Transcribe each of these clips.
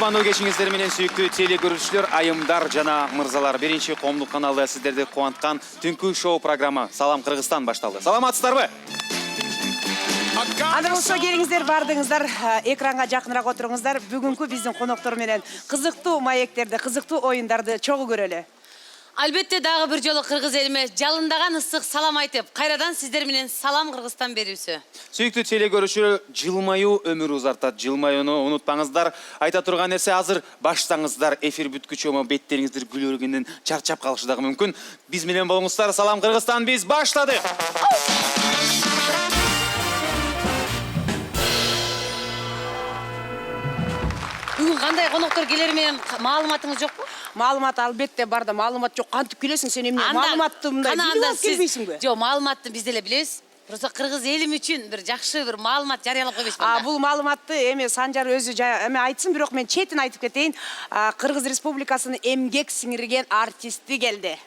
кутмандуу кечиңиздер менен сүйүктүү теле көрүүчүлөр, айымдар жана мырзалар. Биринчи коомдук каналда сиздерди кубанткан Түнкү шоу программы Салам Кыргызстан башталды. Саламатсыздарбы? Анда болсо келиңиздер, бардыңыздар, экранга жакыныраак отуруңуздар. Бүгүнкү биздин коноктор менен кызыктуу маектерди, кызыктуу оюндарды чогуу көрөлү. Албетте дагы бир жолу кыргыз элиме жалындаган ысык салам айтып, кайрадан сиздер менен Салам Кыргызстан берүүсү. Сүйүктүү теле көрүүчүлөр, жылмаюу өмүр узартат. Жылмаюуну унутпаңыздар. Айта турган нерсе, азыр баштаңыздар. Эфир бүткүчө беттериңиздер күлөргөндөн чарчап калышы дагы мүмкүн. Биз менен болуңуздар. Салам Кыргызстан, биз баштадык. Бүгүн кандай коноктор келери менен маалыматыңыз жокпу? Маалымат албетте бар да, маалымат жок. Кантип келесиң сен эмне? Маалыматты мындай билип алып келбейсиңби? Жок, маалыматты биз деле билебиз. Просто кыргыз элим үчүн бир жакшы бир маалымат жарыялап койбойсузбу? Бул маалыматты эми Санжар өзү эме айтсын, бирок мен четин айтып кетейин. Кыргыз Республикасынын эмгек сиңирген артисти келди.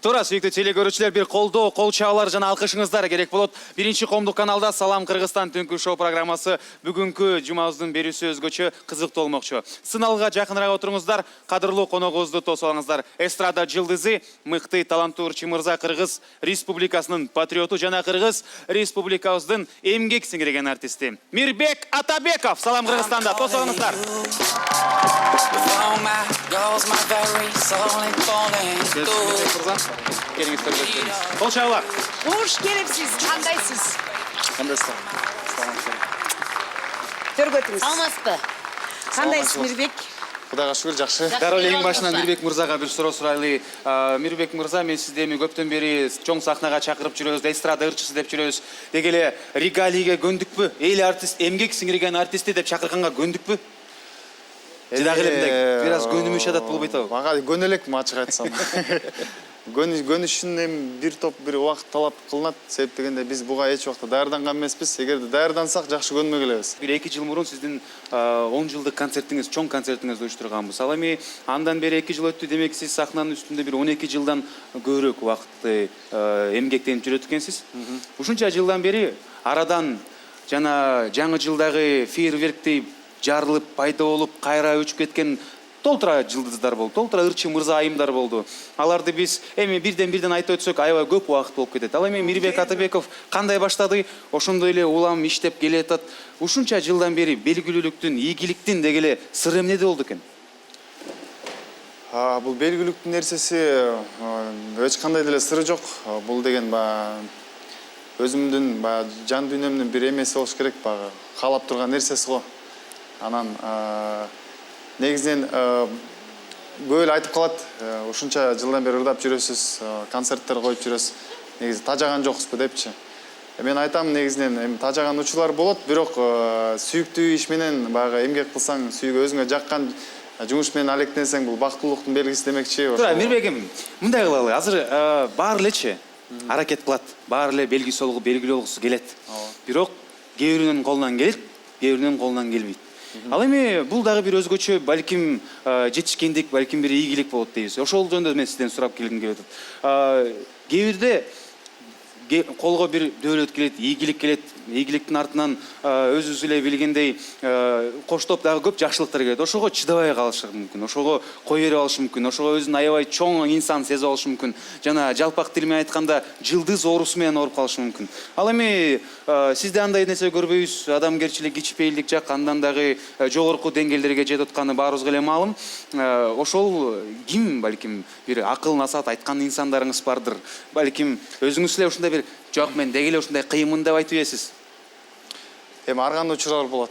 Туура, сүйүктүү теле көрүүчүлөр, бир колдоо, кол чабуулар жана алкышыңыздар керек болот. Биринчи коомдук каналда Салам Кыргызстан Түнкү шоу программасы бүгүнкү жумабыздын берүүсү өзгөчө кызыктуу болмокчу. Сыналга жакыныраак отуруңуздар, кадырлуу коногубузду тосуп алыңыздар. Эстрада жылдызы, мыкты таланттуу ырчы мырза, Кыргыз Республикасынын патриоту жана Кыргыз Республикабыздын эмгек сиңирген артисти Мирбек Атабеков. Салам Кыргызстанда, тосуп алыңыздар. Келиңиз көргөзсөңүз. Кол чабуулар. Куш келипсиз, кандайсыз? Кандайсыздар? Төргөтүңүз. Саламатсызбы? Кандайсыз Мирбек? Кудайга шүгүр, жакшы. Дароо эле эң башынан Мирбек мырзага бир суроо сурайлы. Мирбек мырза, мен сизди эми көптөн бери чоң сахнага чакырып жүрөбүз, эстрада ырчысы деп жүрөбүз. Деги эле регалийге көндүкпү? Эл артист, эмгек сиңирген артисти деп чакырганга көндүкпү? Жидагы эле мындай бир аз көнүмүш адат болбойт абы? Мага көнө элекмин, ачык айтсам. Көнүшүн эми бир топ бир убакыт талап кылынат. Себеп дегенде биз буга эч убакта даярданган эмеспиз. Эгерде даярдансак, жакшы көнмөй келебиз. Бир 2 жыл мурун сиздин 10 жылдык концертиңиз, чоң концертиңизди уюштурганбыз. Ал эми андан бери 2 жыл өттү, демек сиз сахнанын үстүндө бир 12 жылдан көбүрөөк убакытты эмгектенип жүрөт экенсиз. Ушунча жылдан бери арадан жана жаңы жылдагы фейерверктей жарылып, пайда болуп, кайра өчүп кеткен толтура жылдыздар болду, толтура ырчы мырза, айымдар болду. Аларды биз эми бирден айтып өтсөк, аябай көп убакыт болуп кетет. Ал эми Мирбек Атабеков кандай баштады? Ошондой эле улам иштеп келатат. Ушунча жылдан бери белгилүүлүктүн, ийгиликтин деги эле сыры эмнеде болду экен? Бул белгилүүлүктүн нерсеси эч кандай деле сыры жок. Бул деген өзүмдүн жан дүйнөмдүн бир эмеси болуш керек, каалап турган нерсеси го. Анан негизинен көп эле айтып калат, ушунча жылдан бери ырдап жүрөсүз, концерттер коюп жүрөсүз, негизи тажаган жоксузбу депчи. Мен айтам, негизинен эми тажаган учурлар болот, бирок сүйүктүү иш менен эмгек кылсаң, өзүңө жаккан жумуш менен алектенсең, бул бактылуулуктун белгиси демекчи. Туура, Мирбеким, мындай кылалы. Азыр баары элечи аракет кылат, баары эле белгилүү болгусу келет. Бирок кээ биринин колунан келет, кээ биринин колунан келбейт. Ал эми бул дагы бир өзгөчө, балким жетишкендик, балким бир ийгилик болот дейбиз. Ошол жөнүндө мен сизден сурап келгим келип атат. Кээ бирде колго бир дөөлөт келет, ийгилик келет, ийгиликтин артынан өзүбүз эле билгендей коштоп дагы көп жакшылыктар келет. Ошого чыдабай калышы мүмкүн, ошого кой берип алышы мүмкүн, ошого өзүн аябай чоң инсан сезип алышы мүмкүн. Жана жалпак тил менен айтканда жылдыз оорусу менен ооруп калышы мүмкүн. Ал эми сизде андай нерсе көрбөйбүз, адамгерчилик, кичпейилдик жак, андан дагы жогорку деңгээлдерге жетип атканы баарыбызга эле маалым. Ошол ким, балким бир акыл насаат айткан инсандарыңыз бардыр. Балким өзүңүз эле ушундай бир жок, мен деги эле ушундай кыймын деп айтып ийесиз. Эми ар кандай учурлар болот.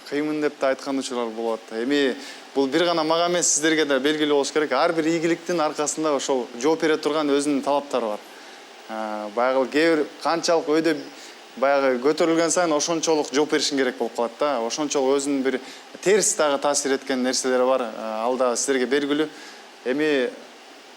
Кыймын деп да айткан учурлар болот. Эми бул бир гана мага эмес, сиздерге да белгилүү болуш керек. Ар бир ийгиликтин аркасында ошол жооп бере турган өзүнүн талаптары бар. Баягы кээ бир канчалык өйдө көтөрүлгөн сайын ошончолук жооп беришиң керек болуп калат да. Ошончолук өзүнүн бир терс дагы таасир эткен нерселери бар. Ал да сиздерге белгилүү. Эми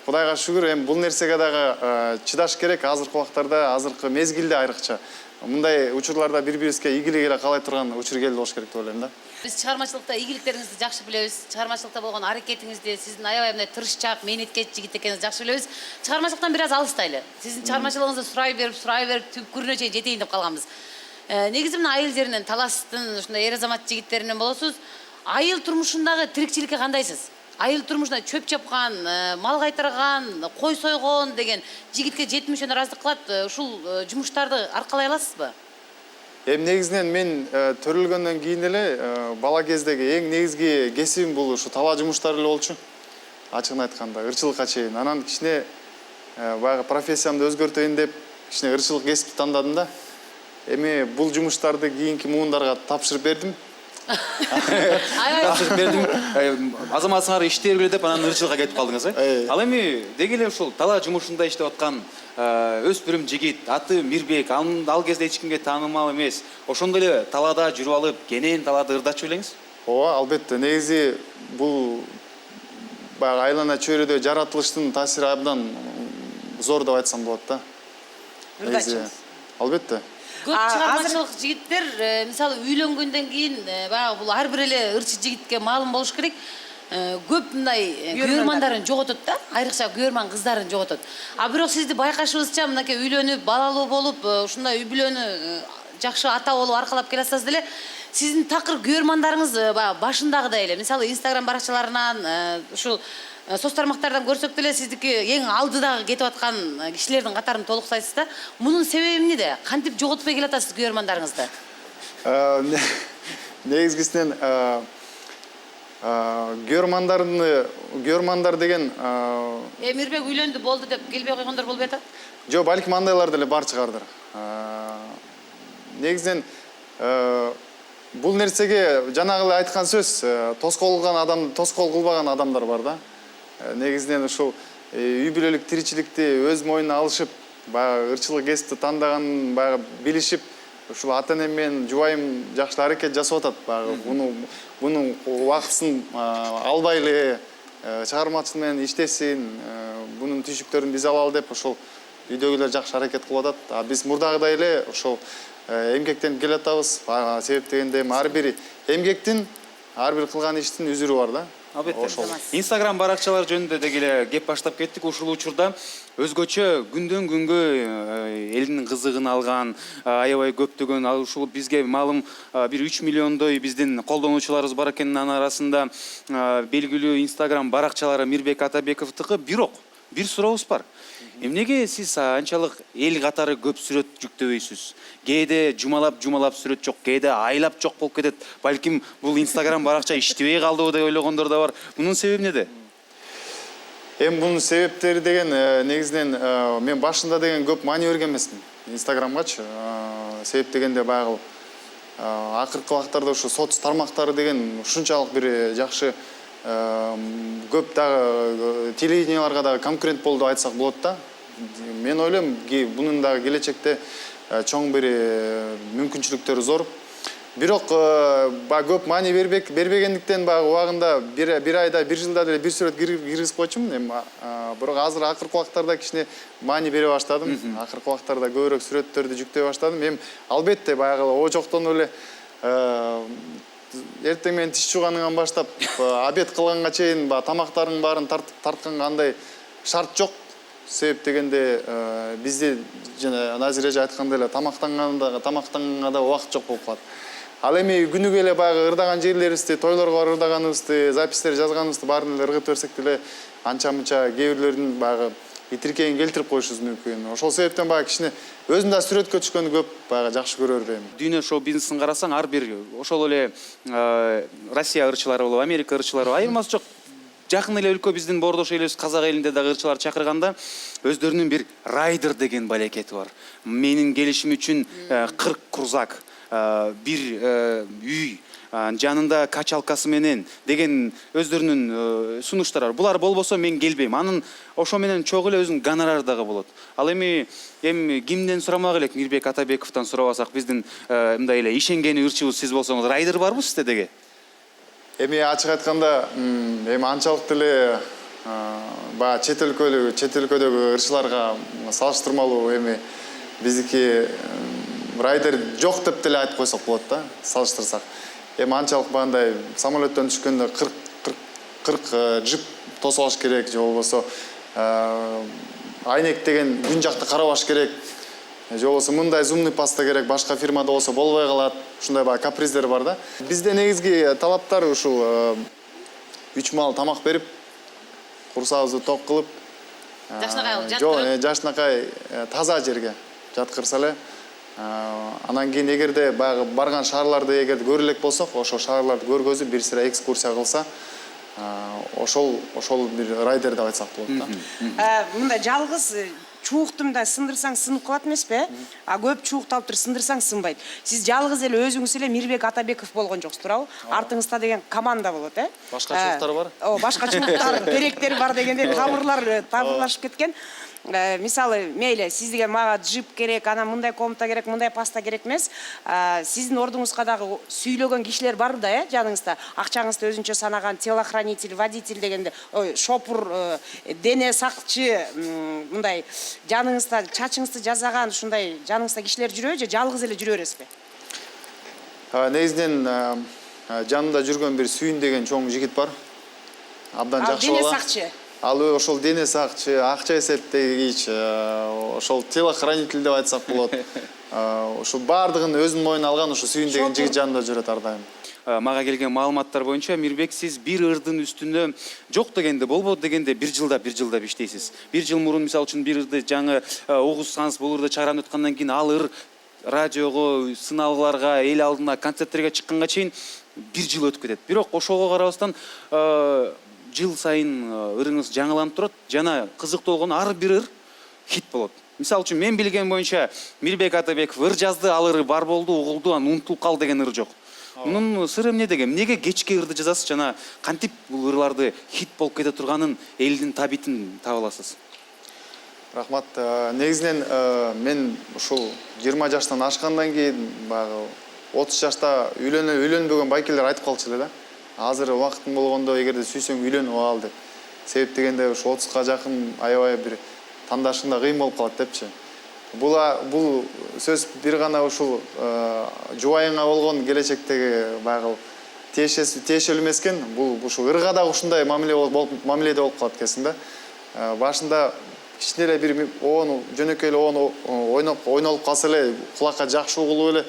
Кудайга шүгүр, эми бул нерсеге дагы чыдаш керек. Азыркы убактарда, азыркы мезгилде айрыкча. Мындай учурларда бири-бирибизге ийгилик эле каалай турган учур келди болуш керек деп ойлойм да. Биз чыгармачылыкта ийгиликтериңизди жакшы билебиз. Чыгармачылыкта болгон аракетиңизди, сиздин аябай мындай тырышчаак, мээнеткеч жигит экениңизди жакшы билебиз. Чыгармачылыктан бир аз алыстайлы. Сиздин чыгармачылыгыңызды сурай берип түпкүрүнө чейин жетейин деп калганбыз. Негизи мына айыл жеринен, таластын, ушундай эр азамат жигиттеринен болосуз. айыл турмушундагы тирикчиликке кандайсыз? Айыл турмушунда чөп чапкан, мал кайтарган, кой сойгон деген жигитке жетимише ыраазычылык кылат. Ушул жумуштарды аркалай аласызбы? Эми негизинен мен төрөлгөндөн кийин эле бала кездеги эң негизги кесибим бул ушу талаа жумуштары эле болчу. Ачыгын айтканда ырчылыкка чейин. Анан кичине баягы профессиямды өзгөртөйүн деп кичине ырчылык кесипти тандадым да. Эми бул жумуштарды кийинки муундарга тапшырып бердим. Тапшырып бердим. Азаматсыңар иштей бергиле деп анан ырчылыкка кетип калдыңыз, э? Ал эми деги эле ушул талаа жумушунда иштеп аткан өспүрүм жигит, аты Мирбек, ал кезде эч кимге таанымал эмес. Ошондой эле талаада жүрүп алып, кенен талаада ырдачу белеңиз? Ооба, албетте. Негизи бул баягы айлана чөйрөдө жаратылыштын таасири абдан зор деп айтсам болот да. Ырдачыңыз. Албетте. Көп чыгармачылык жигиттер мисалы үйлөнгөндөн кийин баягы бул ар бир эле ырчы жигитке маалым болуш керек. Көп мындай көрөрмандарын жоготот да, айрыкча көрөрман кыздарын жоготот. А бирок сизди байкашыбызча мынакей үйлөнүп, балалуу болуп, ушундай үй бүлөнү жакшы ата болуп аркалап келатсыз деле, сиздин такыр көрөрмандарыңыз башындагыдай эле. Мисалы Instagram баракчаларынан, ушул соц тармактардан көрсөк деле сиздики эң алдыдагы кетип аткан кишилердин катарын толуктайсыз да. Мунун себеби эмнеде? Кантип жоготпой келатасыз көрөрмандарыңызды? Негизгисинен көрөрмандар деген Мирбек үйлөндү болду деп келбей койгондор болбой атат? жок, балким андайлар деле бар чыгардыр. Негизинен бул нерсеге жанагы эле айткан сөз, тоскоол кылбаган адамдар бар да. Негизинен ушул үй бүлөлүк тиричиликти өз моюнуна алышып, баягы ырчылык кесипти тандаганын баягы билишип, ушул ата энем менен жубайым жакшы аракет жасап атат. Баягы мунун убактысын албай эле чыгармачылык менен иштесин, бунун түйшүктөрүн биз алалы деп ошол үйдөгүлөр жакшы аракет кылып атат. А биз мурдагыдай эле ошол эмгектенип келатабыз. Себеп дегенде ар бир эмгектин, ар бир кылган иштин үзүрү бар да. Албетте. Instagram баракчалар жөнүндө деги эле кеп баштап кеттик. Ушул учурда өзгөчө күндөн күнгө элдин кызыгын алган, аябай көптөгөн, ушул бизге маалым бир 3 миллиондой биздин колдонуучуларыбыз бар экенин, анын арасында белгилүү Instagram баракчалары Мирбек Атабековдуку. Бирок бир сурообуз бар. Эмнеге сиз анчалык эл катары көп сүрөт жүктөбөйсүз? Кээде жумалап сүрөт жок, кээде айлап жок болуп кетет. Балким бул Instagram баракча иштебей калдыбы деп ойлогондор да бар. Мунун себеби эмнеде? Эми бунун себептери деген негизинен мен башында деген көп маани берген эмесмин Instagramгачы. Себеп дегенде баягы акыркы убактарда ушу соц тармактары деген ушунчалык бир жакшы көп дагы телевиденияларга дагы конкурент болду деп айтсак болот да. Мен ойлойм, бунун дагы келечекте чоң бир мүмкүнчүлүктөрү зор. Бирок көп маани бербегендиктен убагында бир айда, бир жылда деле бир сүрөт киргизип койчумун. Эми бирок азыр акыркы убактарда кичине маани бере баштадым. Акыркы убактарда көбүрөөк сүрөттөрдү жүктөй баштадым. Эми албетте баягы ожоктон эле эртең менен тиш жууганыңан баштап обед кылганга чейин тамактардын баарын тартканга андай шарт жок. Себеп дегенде бизде жана Назир эже айткандай эле тамактанганга да убакыт жок болуп калат. Ал эми күнүгө эле баягы ырдаган жерлерибизди, тойлорго ырдаганыбызды, записьтер жазганыбызды баарын эле ыргыт берсек деле анча-мынча кээ бирлердин баягы итиркегин келтирип коюшубуз мүмкүн. Ошол себептен баягы кичине өзүм да сүрөткө түшкөндү көп баягы жакшы көрөр эми. Дүйнө шоу бизнесин карасаң, ар бир ошол эле Россия ырчылары болуп, Америка ырчылары айырмасы жок. Жакын эле өлкө биздин боордош элибиз казак элинде дагы ырчылар чакырганда өздөрүнүн бир райдер деген балекети бар. Менин келишим үчүн 40 крузак, бир үй, жанында качалкасы менен деген өздөрүнүн сунуштары бар. Булар болбосо мен келбейм. Анын ошо менен чогуу эле өзүнүн гонорары дагы болот. Ал эми кимден сурамак элек? Мирбек Атабековдон сурабасак, биздин мындай эле ишенгени ырчыбыз сиз болсоңуз, райдер барбы сизде деге? Эми ачык айтканда, эми анчалык деле баягы чет өлкөдөгү ырчыларга салыштырмалуу эми биздики райдер жок деп деле айтып койсок болот да, салыштырсак. Эми анчалык бандай самолеттон түшкөндө 40 джип тосуп алыш керек, же болбосо айнек деген күн жакты карабаш керек. же болбосо мындай зумный паста керек, башка фирмада болсо болбой калат. Ушундай баягы каприздер бар да. Бизде негизги талаптар ушул 3 маал тамак берип, курсагыбызды ток кылып, жакшынакай таза жерге жаткырса эле. Анан кийин эгерде баягы барган шаарларды эгерде көрө элек болсок, ошол шаарларды көргөзүп, бир сыра экскурсия кылса, ошол бир райдер деп айтсак болот да. Мындай жалгыз чуукту мындай сындырсаң сынып калат эмеспи? А көп чуукту алып туруп сындырсаң сынбайт. Сиз жалгыз эле өзүңүз эле Мирбек Атабеков болгон жоксуз, туурабы? Артыңызда деген команда болот, Башка чууктар бар? Башка чууктар, керектери бар дегенде табырлашып кеткен. Мисалы, мейли, сизге мага джип керек, анан мындай комната керек, мындай паста керек эмес. Сиздин ордуңузга дагы сүйлөгөн кишилер барбы да, жаныңызда? Акчаңызды өзүнчө санаган телохранитель, водитель дегенде, шопур, дене сакчы, мындай жаныңызда чачыңызды жасаган ушундай жаныңызда кишилер жүрөбү же жалгыз эле жүрө бересизби? Негизинен жанымда жүргөн бир Сүйүн деген чоң жигит бар. Абдан жакшы бала. Дене сакчы. Ал ошол дене сакчы, акча эсептегич, ошол телохранитель деп айтсак болот. Ошол баардыгын өзүнүн мойнуна алган ошо Сүйүн деген жигит жанында жүрөт ар дайым. Мага келген маалыматтар боюнча Мирбек, сиз бир ырдын үстүнө жок дегенде, болбойт дегенде бир жылдап иштейсиз. Бир жыл мурун мисалы үчүн бир ырды жаңы угузсаңыз, бул ырды чыгарып өткөндөн кийин ал ыр радиого, сыналгыларга, эл алдына, концерттерге чыкканга чейин бир жыл өтүп кетет. Бирок ошого карабастан жыл сайын ырыңыз жаңыланып турат, жана кызыктуу болгону ар бир ыр хит болот. Мисалы үчүн мен билген боюнча Мирбек Атабеков ыр жазды, ал ыры бар болду, угулду, анан унутулуп кал деген ыр жок. Мунун сыры эмнеде? Эмнеге кечке ырды жазасыз жана кантип бул ырларды хит болуп кете турганын, элдин табитин таба аласыз? Рахмат. Негизинен мен ушул 20 жаштан ашкандан кийин баягы 30 жашта үйлөнбөгөн байкелер айтып калчу эле да. Азыр убакытың болгондо эгерде сүйсөң үйлөнүп ал деп. Себеп дегенде ушу 30га жакын аябай бир тандашыңда кыйын болуп калат депчи. Бул сөз бир гана ушул жубайыңа болгон келечектеги баягы тиешелүү эмес экен. Бул ушул ырга да ушундай мамиледе болуп калат экенсиң да. Башында кичине эле бир жөнөкөй эле ойнолуп калса эле, кулакка жакшы угулуп эле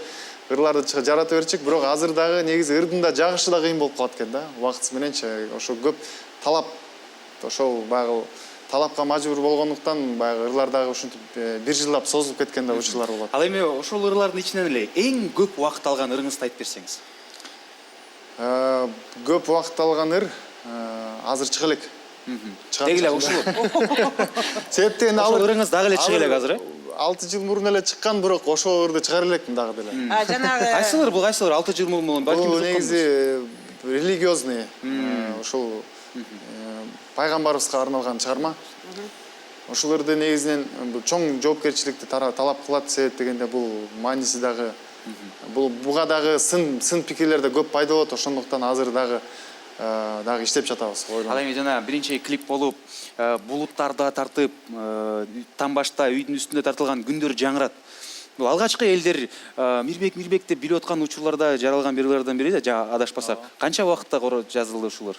ырларды жарата берчик, бирок азыр дагы негизи ырдын да жагышы да кыйын болуп калат экен да. Убакыт мененчи ошо көп талап, ошол баягы талапка мажбур болгондуктан баягы ырлар дагы ушинтип бир жылдап созулуп кеткен да учурлар болот. Ал эми ошол ырлардын ичинен эле эң көп убакыт алган ырыңызды айтып берсеңиз. Көп убакыт алган ыр азыр чыга элек. Деги эле ушул. Себеп дегенде Ошол ырыңыз дагы эле чыга элек азыр, 6 жыл мурун эле чыккан, бирок ошол ырды чыгара элекмин дагы деле. Жанагы Кайсы ыр бул, 6 жыл мурун балким бул негизи религиозный, ушул пайгамбарыбызга арналган чыгарма. Ушул ырды негизинен чоң жоопкерчиликти талап кылат. Себеп дегенде бул мааниси дагы, буга дагы сын пикирлер да көп пайда болот. Ошондуктан азыр дагы иштеп жатабыз. Ал эми жана биринчи клип болуп, булуттарда тартып, таң башта үйдүн үстүндө тартылган күндөр жаңырат. Бул алгачкы элдер Мирбек деп билип аткан учурларда жаралган бирлерден бири да, адашпасак. Канча убакытта жазылды ушулар?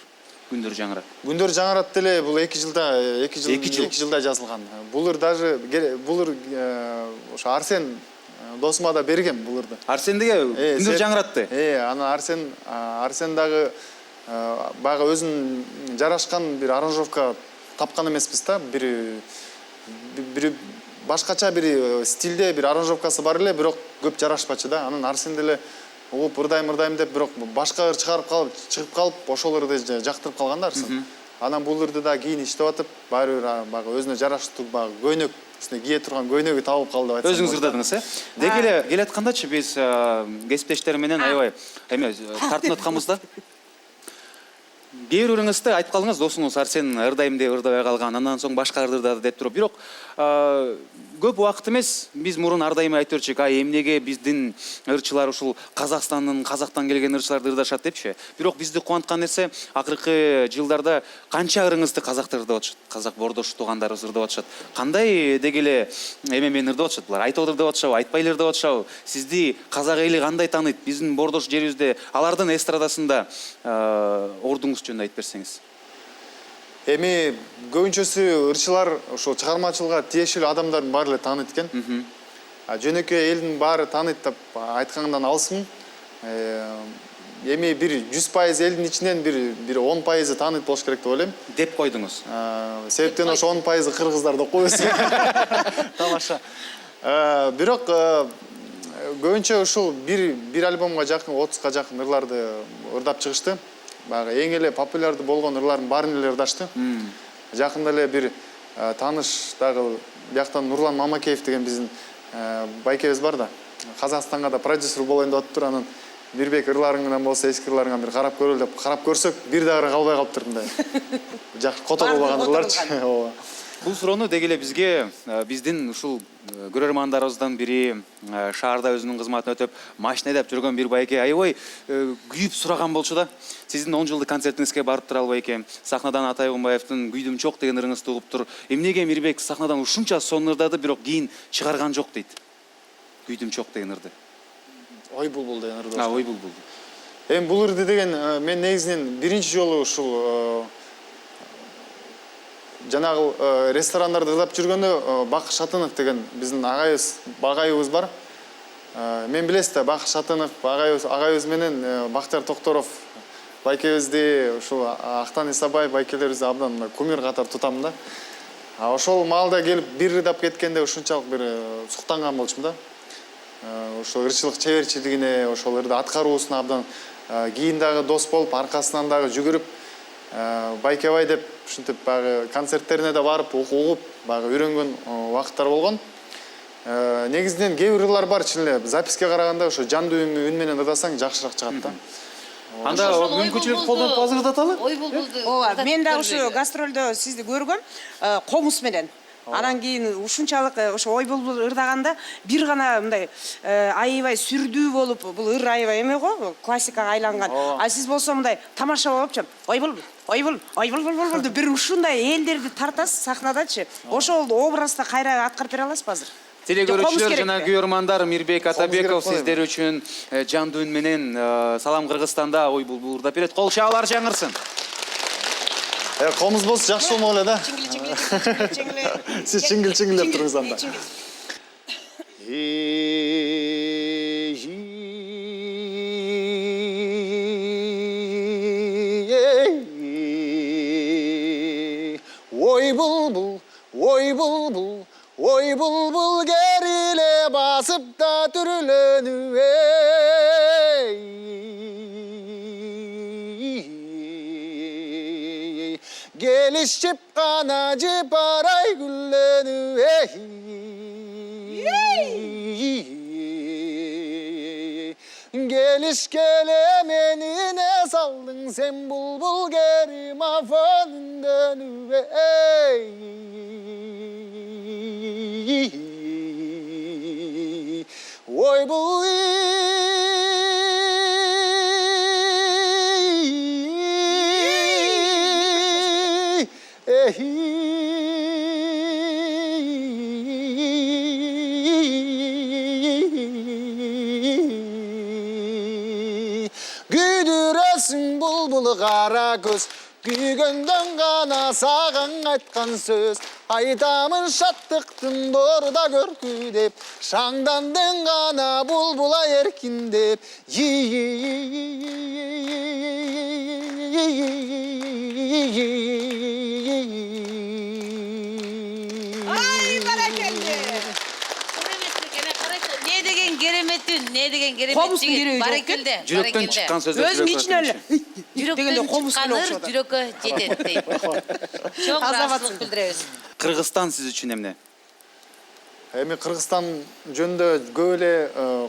Күндөр жаңырат. Күндөр жаңырат деле бул 2 жылда жазылган. Бул ыр даже ошо Арсен досума да бергем бул ырды. Арсен деге күндөр жаңыратты. Анан Арсен дагы баягы өзүнүн жарашкан бир аранжировка тапкан эмеспиз да. Бир башкача бир стилде бир аранжировкасы бар эле, бирок көп жарашпачу да. Анан Арсен деле угуп ырдайм деп, бирок башка ыр чыгып калып, ошол ырды жактырып калган да Арсен. Анан бул ырды да кийин иштеп атып, баары баягы өзүнө жараштуу баягы көйнөк, үстүнө кие турган көйнөгү табып калды деп айтсам. Өзүңүз ырдадыңыз, Деги эле келаткандачы биз кесиптештер менен аябай тартынып атканбыз да. Кээ бир ырыңызды айтып калдыңыз, досуңуз Арсен ырдайм деп ырдабай калган, андан соң башка ырдады деп туруп. Бирок көп убакыт эмес, биз мурун ар дайым айтып жүрчүк, эмнеге биздин ырчылар ушул казактан келген ырчыларды ырдашат депчи. Бирок бизди кубанткан нерсе, акыркы жылдарда канча ырыңызды казактар ырдап атышат, казак бордош туугандарыбыз ырдап атышат. Кандай деги эле эмемен ырдап атышат булар? Айтып ырдап атышабы, айтпай эле ырдап атышабы? Сизди казак эли кандай тааныйт? Биздин бордош жерибизде алардын эстрадасында ордуңуз жөнүндө айтып берсеңиз. Эми көбүнчөсү ырчылар ошо чыгармачылыкка тиешелүү адамдарды баары эле тааныйт экен. жөнөкөй элдин баары тааныйт деп айткандан алысмын. Эми бир 100% элдин ичинен бир 10% тааныйт болуш керек деп ойлойм. Деп койдуңуз. Себептен ошо 10% кыргыздар деп коебуз. Тамаша. Бирок көбүнчө ушул бир альбомго жакын 30га жакын ырларды ырдап чыгышты. Баягы эң эле популярдуу болгон ырлардын баарын эле ырдашты. Жакында эле бир тааныш дагы бияктан Нурлан Мамакеев деген биздин байкебиз бар да. Казакстанга да продюсер болоюн деп атыптыр. Анан Мирбек ырларыңдан болсо эски ырларыңа бир карап көрөлү деп карап көрсөк, бир дагы калбай калыптыр мындай. Жакшы кото болгон ырларчы. Ооба. Бул суроону деги эле бизге биздин ушул көрөрмандарыбыздан бири шаарда өзүнүн кызматын өтөп машина айдап жүргөн бир байке аябай күйүп сураган болчу да. Сиздин 10 жылдык концертиңизге барып тура албай экен. Сахнадан Атай Кунбаевдин Күйдүм чок деген ырыңызды угуп тур. Эмнеге Мирбек сахнадан ушунча сонун ырдады, бирок кийин чыгарган жок дейт. Күйдүм чок деген ырды. Ой булбул деген ырды. Ой булбул. Эми бул ырды деген мен негизинен биринчи жолу ушул жанагы ресторандарда ырдап жүргөндө Бак Шатынов деген биздин агайыбыз бар. Мен билесиз да, Бак Шатынов агайыбыз менен Бактар Токторов байкебизди, ушул Актан Исабаев байкелерибизди абдан кумир катары тутам да. Ошол маалда келип бир ырдап кеткенде ушунчалык бир суктанган болчумун да. Ошол ырчылык чеберчилигине, ошол ырды аткаруусуна абдан кийин дагы дос болуп, аркасынан дагы жүгүрүп, байкебай деп ушинтип баягы концерттерине да барып, угуп, баягы үйрөнгөн убакыттар болгон. Негизинен кээ бир ырлар бар, чын эле записке караганда ошо жандуу үн менен ырдасаң жакшыраак чыгат да. Анда мүмкүнчүлүк колдонуп азыр ырдаталы? Ой булбулду. Ооба, мен да ушу гастролдо сизди көргөм, комус менен. Анан кийин ушунчалык ошо ой булбул ырдаганда бир гана мындай аябай сүрдүү болуп, бул ыр аябай эме го, классикага айланган. А сиз болсо мындай тамаша болупчу. Ой булбул деп бир ушундай элдерди тартасыз сахнадачы. Ошол образда кайра аткарып бере аласызбы азыр? Телекөрүүчүлөр жана күйөрмандар, Мирбек Атабеков сиздер үчүн жандуу үн менен Салам Кыргызстанда ой булбул ырдап берет. Кол чабуулар жаңырсын. Комуз болсо жакшы болмок эле да. Чиңгили. Сиз чиңгил деп туруңуз анда. Ой булбул кериле басып да түрүлөнүп келишип кана жыпарай гүллөнүп келишкеле менине салдың сен булбул керим афон үндөнүп ой бул Güdüresin bulbul kara göz Güygönden gana sağın aytkan söz Aytamın şattıktın doğruda görkü dep Şangdandın gana bulbula erkin dep Ay barakelli. Ne degen керемет Комустун кереги бар жок экенде. Жүрөктөн чыккан сөздөр. Өзүм ичинен эле Жүрөктөн комус чыккан ыр жүрөккө жетет дейт. Чоң ыраазычылык билдиребиз. Кыргызстан сиз үчүн эмне? Эми Кыргызстан жөнүндө көп эле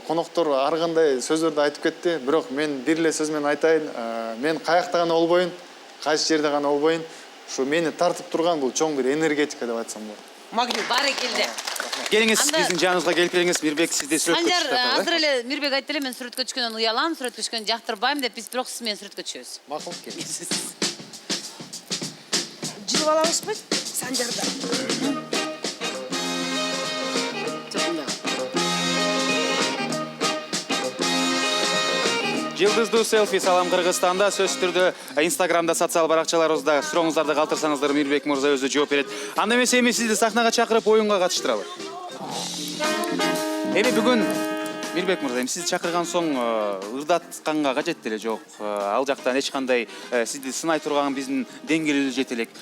коноктор ар кандай сөздөрдү айтып кетти. Бирок мен бир эле сөз менен айтайын. Мен каякта гана болбойн, кайсы жерде гана болбойн. Ушу мени тартып турган бул чоң бир энергетика деп айтсам болот. Магнит. Бар экенде. Келиңиз, биздин жаныбызга келип келиңиз. Мирбек сизди сүрөткө Санжар түшүрөт. азыр эле Мирбек айтты эле, мен сүрөткө түшкөндөн уялам, сүрөткө түшкөндү жактырбайм деп, биз бирок сиз менен сүрөткө түшөбүз. Макул келиңиз. Жылып алабызбы? Санжарда. Жылдыздуу селфи Салам Кыргызстанда сөзсүз түрдө Инстаграмда, социал баракчаларыбызда сурооңуздарды калтырсаңыздар Мирбек мырза өзү жооп берет. Анда эмесе эми сизди сахнага чакырып оюнга катыштыралы. Эми бүгүн Мирбек мырза, эми сизди чакырган соң ырдатканга кажет деле жок. Ал жактан эч кандай сизди сынай турган биздин деңгээлибиз жете элек.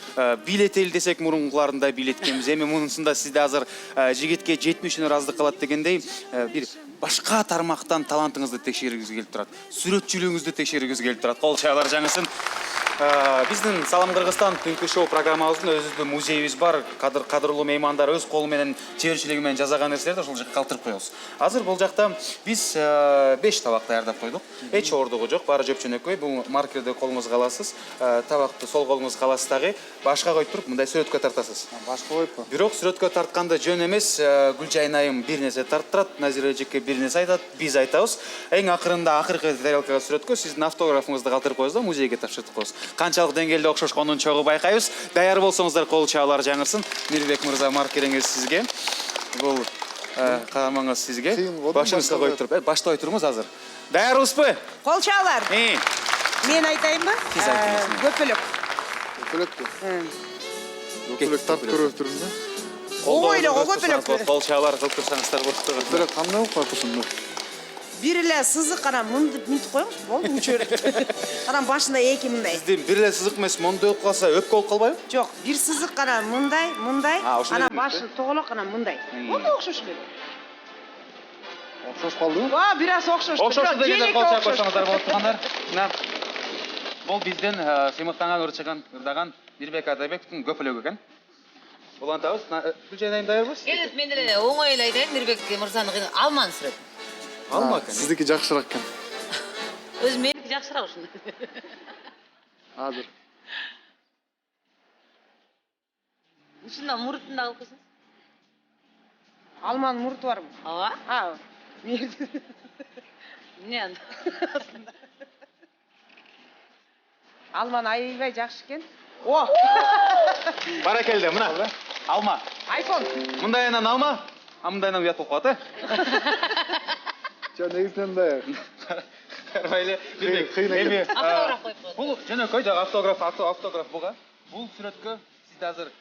Бийлетели десек мурункуларындай бийлеткенбиз. Эми мунусунда сизде азыр жигитке 70 ыраздык калат дегендей бир башка тармактан талантыңызды текшергүңүз келип турат. Сүрөтчүлүгүңүздү текшергүңүз келип турат. Кол чаялар жаңырсын. Биздин Салам Кыргызстан түнкү шоу программабыздын өзүбүздүн музейибиз бар. Кадырлуу меймандар өз колу менен чеберчилиги менен жасаган нерселерди ошол жакка калтырып коебуз. Азыр бул жакта биз 5 табак даярдап койдук. Эч оордугу жок, баары жөпчөнөкөй. Бул маркерди колуңузга аласыз, табакты сол колуңузга аласыз дагы. Башка коюп туруп мындай сүрөткө тартасыз. Башка коюппу? Бирок сүрөткө тартканда жөн эмес. Гүлжайын айым бир нерсе тарттырат, Назира эжекке бир нерсе айтат, биз айтабыз. Эң акырында акыркы тарелкага сүрөткө сиздин автографыңызды калтырып коебуз да музейге тапшыртып коебуз. Канчалык деңгээлде окшошконун чогуу байкайбыз. Даяр болсоңуздар кол чаалар жаңырсын. Мирбек мырза, маркериңиз сизге. Бул каамаңыз сизге. Башыңызга коюп туруп, баштабай туруңуз азыр. Даярбызбы? Кол чаалар. Мен айтайынбы? Сиз айтыңыз. Көпөлөк. Көпөлөкпү? Көпөлөк тартып көрүп турмун да. Ой, көпөлөк. Кол чаалар кылып турсаңыздар болот турган. Көпөлөк кандай болуп калат ушунда? Бир эле сызык кана мынтип коюңуз, болду үчөрөк. Кана башында эки мындай. Сиздин бир эле сызык эмес, мондой болуп калса өпкө болуп калбайбы? Жок, бир сызык кана мындай, ана башы тоголок кана мындай. Болду окшош эле. Окшош калдыбы? Бир аз окшош. Окшош дегенде кол чаап койсоңуздар болот тургандар. Мына бул бизден сыймыктанган ырдаган Мирбек Атайбековдун көпөлөгү экен. Бул антабыз. Гүлжайын айым даярбыз? Келет мен эле оңой эле айтайын, Мирбек мырзаны алманы сүрөт. Алма экен. Сиздики жакшыраак экен. Өзү меники жакшыраак ушундай. Азыр. Ушунда мурутун да алып койсоңуз. Алманын мурту барбы? Ооба. Эмне анда? Алман аябай жакшы экен. О! Баракелде, мына. Алма. Айфон. Мындайынан алма, мындайынан уят болуп калат, Жа негизинен да. Карабайлы. Эми Автограф коюп коет. Бул жөнөкөй жагы автограф буга. Бул сүрөткө сиз азыр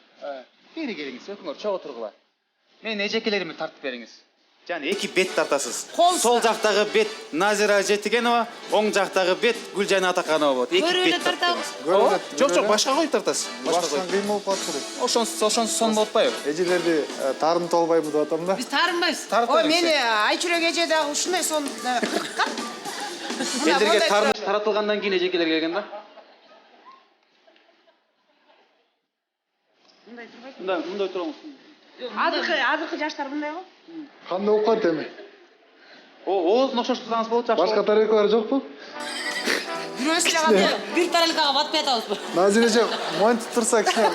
бери келиңиз, өкүңөр чогуу тургула. Менин эжекелеримди тартып бериңиз. Жана эки бет тартасыз. Сол жактагы бет Назира Жетигенова, оң жактагы бет Гүлжайын Атаканова болот. Эки бет тартабыз. Жок, башка коюп тартасыз. башка кыйын болуп калат керек. Ошон сон болуп атпайбы? Эжелерди таарынтып албайбы деп атам да. Биз таарынбайбыз. Ой, мени Айчүрөк эже дагы ушундай сон Элдерге таарыныш таратылгандан кийин эжекелер келген да. Мындай туруңуз. Азыркы жаштар мындай го. Кандай болуп калат эми? Оозун окшоштурсаңыз болот, жакшы. Башка тарелкалар жокпу? Бирөөсү жаганда. Бир тарелкага батпай атабызбы? Назира эже монтип турса кичине.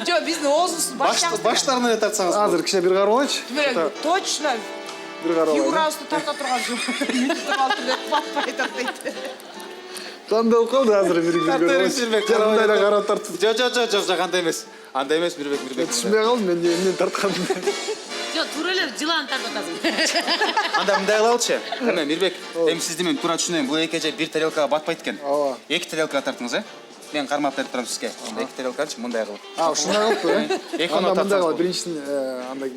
Жок, биздин оозубуз Баштарына эле тартсаңыз. Азыр кичине бир карап алайчы. Точно. Бир карап алайын. Югурабызды тарта турган жок. Мынтип алтырып батпай тартайт. Кандай болуп калды азыр биригиз Кандай эле карап тартып. Жок, андай эмес. Андай эмес, Мирбек. Түшүнбөй калдым мен эмнени тартканымды. Жок, туура эле жылан тартып атасың. Анда мындай кылалычы. Эме Мирбек, эми сизди мен туура түшүнөм. Бул эки эже бир тарелкага батпайт экен. Ооба. Эки тарелкага тартыңыз, Мен кармап берип турам сизге. Эки тарелкачы мындай кылып. Ушундай кылыппы, Эки Анда оноо мындай тартсаңыз. кылып, биринчисин андай.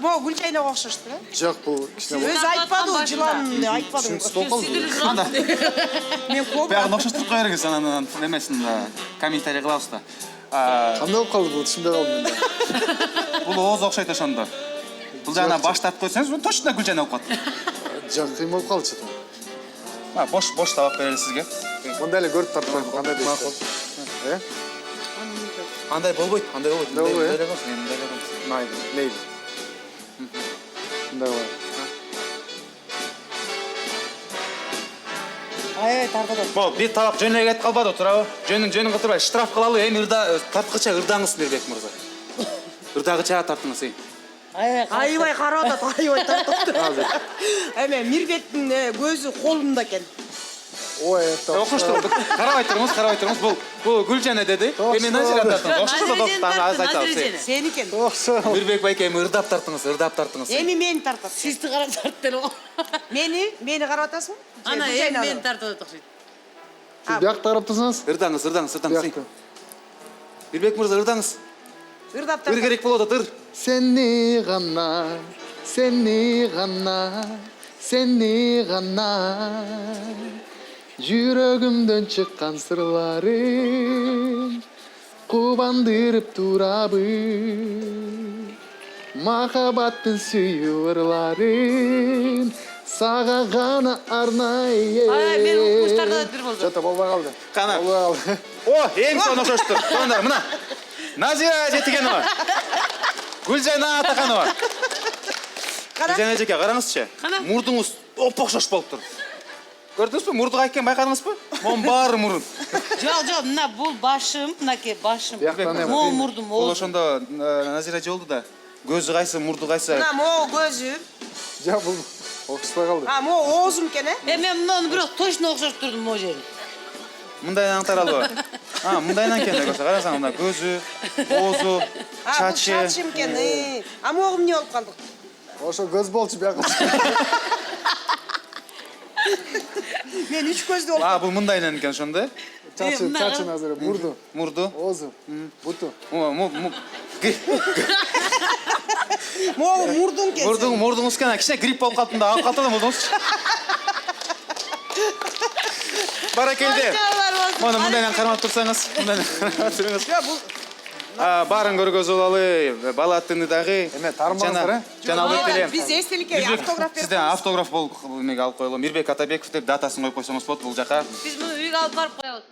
Могу Гүлжайынга окшошту, Жок, бул кичине Өзү айтпады, жылан айтпады. болуп калды. Анда Мен коб. баягы окшоштуруп кое бериңиз, анан немесин комментарий кылабыз да. Кандай болуп калды бул, түшүнбөй калдым мен. Бул ооз окшойт ошондо. Бул жана баш тартып койсоңуз, точно Гүлжайын болуп калат. Жок, кыйын болуп калчу. Бош табак берели сизге. Мындай эле көрүп тартып коем, кандай дейсиз? Андай болбойт. Мейли. Мындай кылайын. Ай, тартады. Бол, бир табак жөн эле кетип калбады, туурабы? Жөнүн кылтырбай штраф кылалы, эми тарткыча ырдаңыз Мирбек мырза. Ырдагыча тартыңыз. Аябай карап атат, аябай тартат. Эме Мирбектин көзү колунда экен. Ой, это. Окшоштур. Карабай туруңуз. Бул Гүлжана деди. Эми Назира тартыңыз. Окшоштур. Сен экен. Мирбек байкем ырдап тартыңыз. Эми мени тартат. Сизди карап тарттыр го. Мени карап атасың? Ана эми мени тартып атат окшойт. Сиз бияк тарап турсаңыз? Ырдаңыз. Мирбек мырза ырдаңыз. Ырдап Ыр керек болот, ыр. Сени гана Seni gana Yüreğimden çıkan sırların Kubandırıp durabın Mahabattın suyurların Sağa gana arnayı Ay, мен укмуштарда да бир болду. Жата болбой калды. Кана. Болбой калды. О, ең соны окшоштур. Сондар, мына. Назира Жетигенова. Гүлжайна Атаканова. Гүлжайна эжеке, караңызчы. Кана? Мурдуңуз оп-окшош болуп тур. Көрдүңүзбү? Мурдуга экен байкадыңызбы? Монун баары мурун. Жок, мына бул башым, мынакей башым. Бияктан эми. Могу мурдум, Бул ошондо Назира жолду да. Көзү кайсы, мурду кайсы? мына могу көзү, Жа бул окшпой калды. могу оозум экен Мен мынаны бирок точно окшош турдум могу жерин. Мындайдан аңтаралбы? Мындайдан экен да көрсө, карасаң мына көзү, оозу, бул чачы. чачым экен. Могу эмне болуп калдык? Ошо көз болчу бияка. Мен үч көздүү болуп. Бул мындайдан экен ошондо. Чачы назыр, мурду, Мурду. оозу, буту. Могу мурдуң экен. Мурдуңуз кана кичине грипп болуп калыптын да, алып калды да мурдуңуз. Баракелде. Муну мындайдан кармап турсаңыз, мындайдан кармап туруңуз. Баарын көргөзүп алалы, бала аттыны дагы. Эме тармаңыздар, Жана албек эле. Биз эстеликке автограф берип. Сизден автограф болуп эмеге алып коелу. Мирбек Атабеков деп датасын коюп койсоңуз болот бул жака. Биз муну үйгө алып барып коебуз.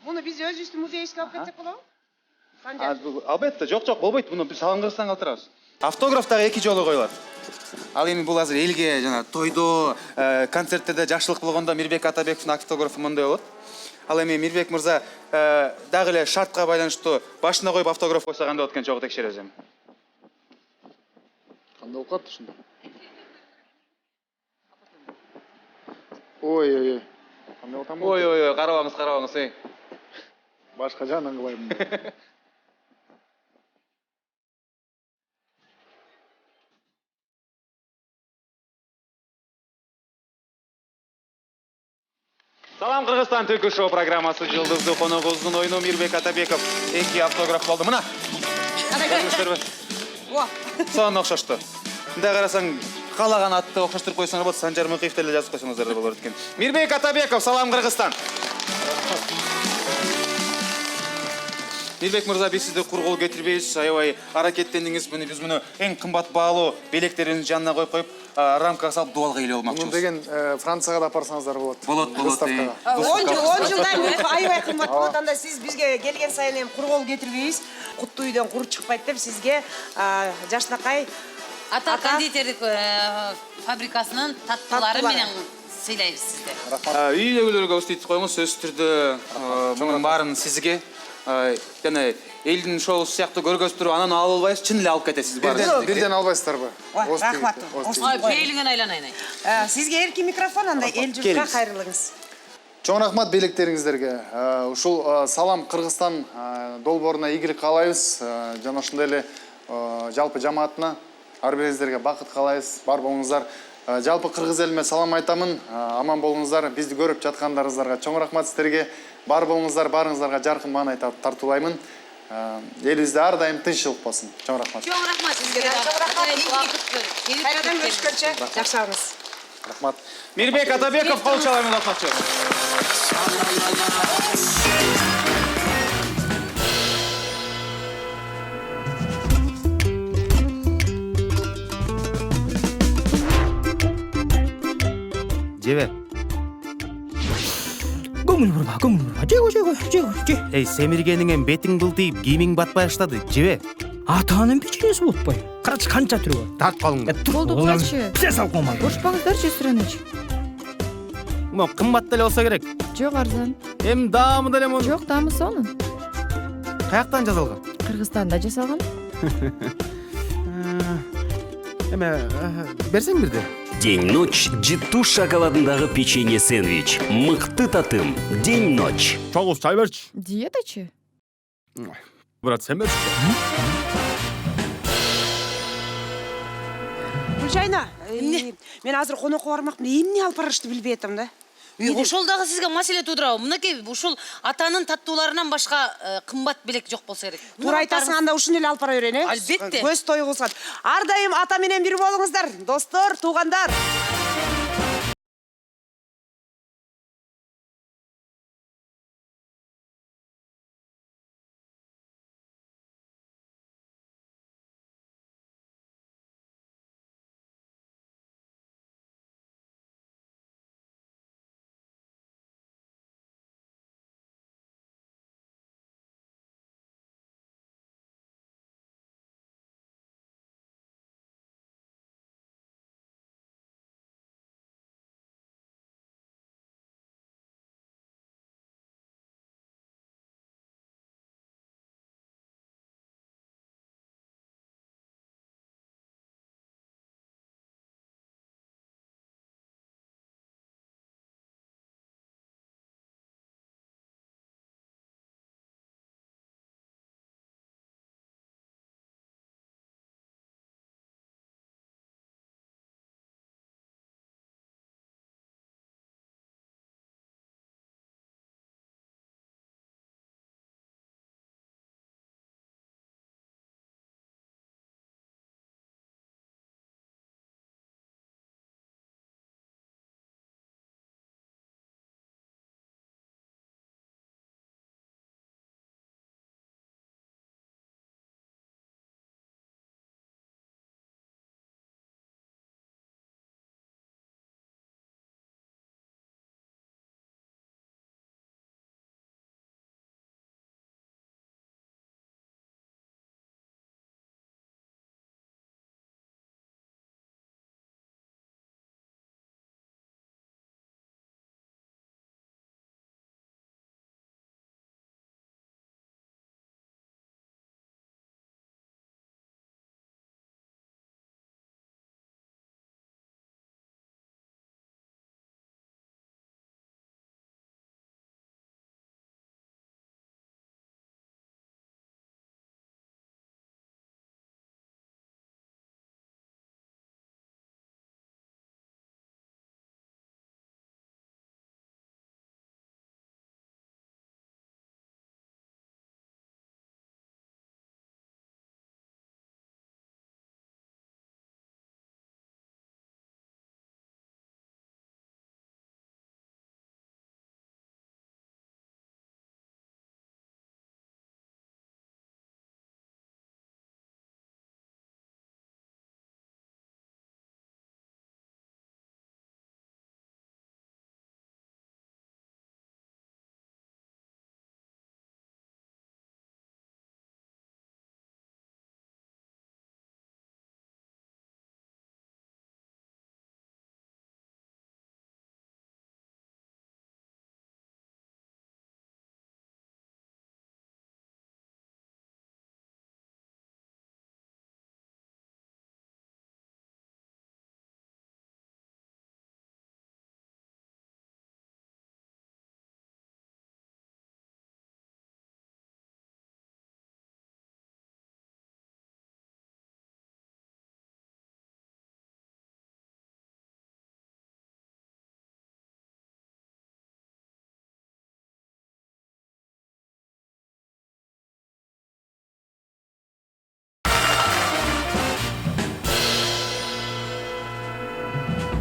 Муну биз өзүбүздүн музейибизге алып кетсек болобу? Санжар. Албетте, жок, болбойт. Муну биз Салам Кыргызстанга калтырабыз. Автограф дагы эки жолу коюлат. Ал эми бул азыр элге жана тойдо, концерттерде жакшылык болгондо Мирбек Атабековдун автографы мындай болот. Ал эми Мирбек мырза дагы эле шартка байланыштуу башына коюп автограф койсо кандай болот экен жогу текшеребиз эми. Кандай болуп калды ушунда? Ой. Кандай болуп атам? Ой, карабаңыз, эй. Башка жагынан кылайм. Салам Кыргызстан Түкү шоу программасы жылдыздуу коногубуздун ойуну Мирбек Атабеков эки автограф болду. Мына. Көрдүңүздөрбү? Сонун окшошту. Мындай карасаң каалаган атты окшоштуруп койсоңор болот. Санжар Мыкыев деле жазып койсоңуздар да болот экен. Мирбек Атабеков, салам Кыргызстан. Мирбек мырза, биз сизди кургул кетирбейбиз. Аябай аракеттендиңиз. Биз муну эң кымбат баалуу белектерибиздин жанына коюп рамкага салып дуалга ээлеп Муну алмакчыбыз. деген Францияга да апарсаңыздар болот. Болот. 10 жылдан кийин аябай кымбат болот. Анда сиз бизге келген сайын эми кургол кетирбейбиз. Куттуу үйдөн кур чыкпайт деп сизге жашнакай Ата кондитерлик фабрикасынын таттуулары менен сыйлайбыз сизди. Үйдөгүлөргө устуйт коюңуз, сөзсүз түрдө мунун баарын сизге жана элдин шоусу сыяктуу көргөзүп туруп анан алып албайсыз, чын эле алып кетесиз баарын. Бирден албайсыздарбы? рахмат. Ой, пейлиген айланайын. Сизге эркин микрофон, анда эл журтка кайрылыңыз. Чоң рахмат белектериңиздерге. Ушул Салам Кыргызстан долбооруна ийгилик каалайбыз. Жана ошондой эле жалпы жамаатына ар бириңиздерге бакыт каалайбыз. Бар болуңуздар. Жалпы кыргыз элиме салам айтамын. Аман болуңуздар. Бизди көрүп жаткандарыңыздарга чоң рахмат сиздерге. Бар болуңуздар, барыңыздарга жаркын маанай тартуулаймын. Элибизде ар дайым тынччылык болсун. Чоң рахмат. Чоң рахмат сизге. Кайрадан көрүшкөнчө жакшабыз. Рахмат. Мирбек Атабеков кол чалайын атмакчы. Жебе. Көңүл бурма. Жего. Эй, семиргениңен бетиң былтыйып, кийимиң батпай баштады. Жебе. Атанын печенеси болуппай. Карачы канча түрү бар. Тарт калың. Болду койчу. Писе салып коймаңыз. Урушпаңыздарчы Сүрөнөч. Мо кымбат деле болсо керек. Жок арзан. Эми даамы деле муну Жок, дамы сонун. каяктан жасалган? Кыргызстанда жасалган. Эме берсең бирди. День-ночь Житу шоколадындагы печенье сэндвич. Мыкты татым. День-ночь. Чогуз чай берчи. Диетачы? Брат, сен берчи. Гүлжайна, мен азыр конокко бармакмын. Эмне алып барышты билбей атам да. Ошол дагы сизге маселе туудурабы? Мынакей ушул атанын таттууларынан башка кымбат белек жок болсо керек. Туура айтасың, анда ушун эле алып бара берейин, э? Албетте. Көз тойгузат. Ар дайым ата менен бир болуңуздар, достор, туугандар.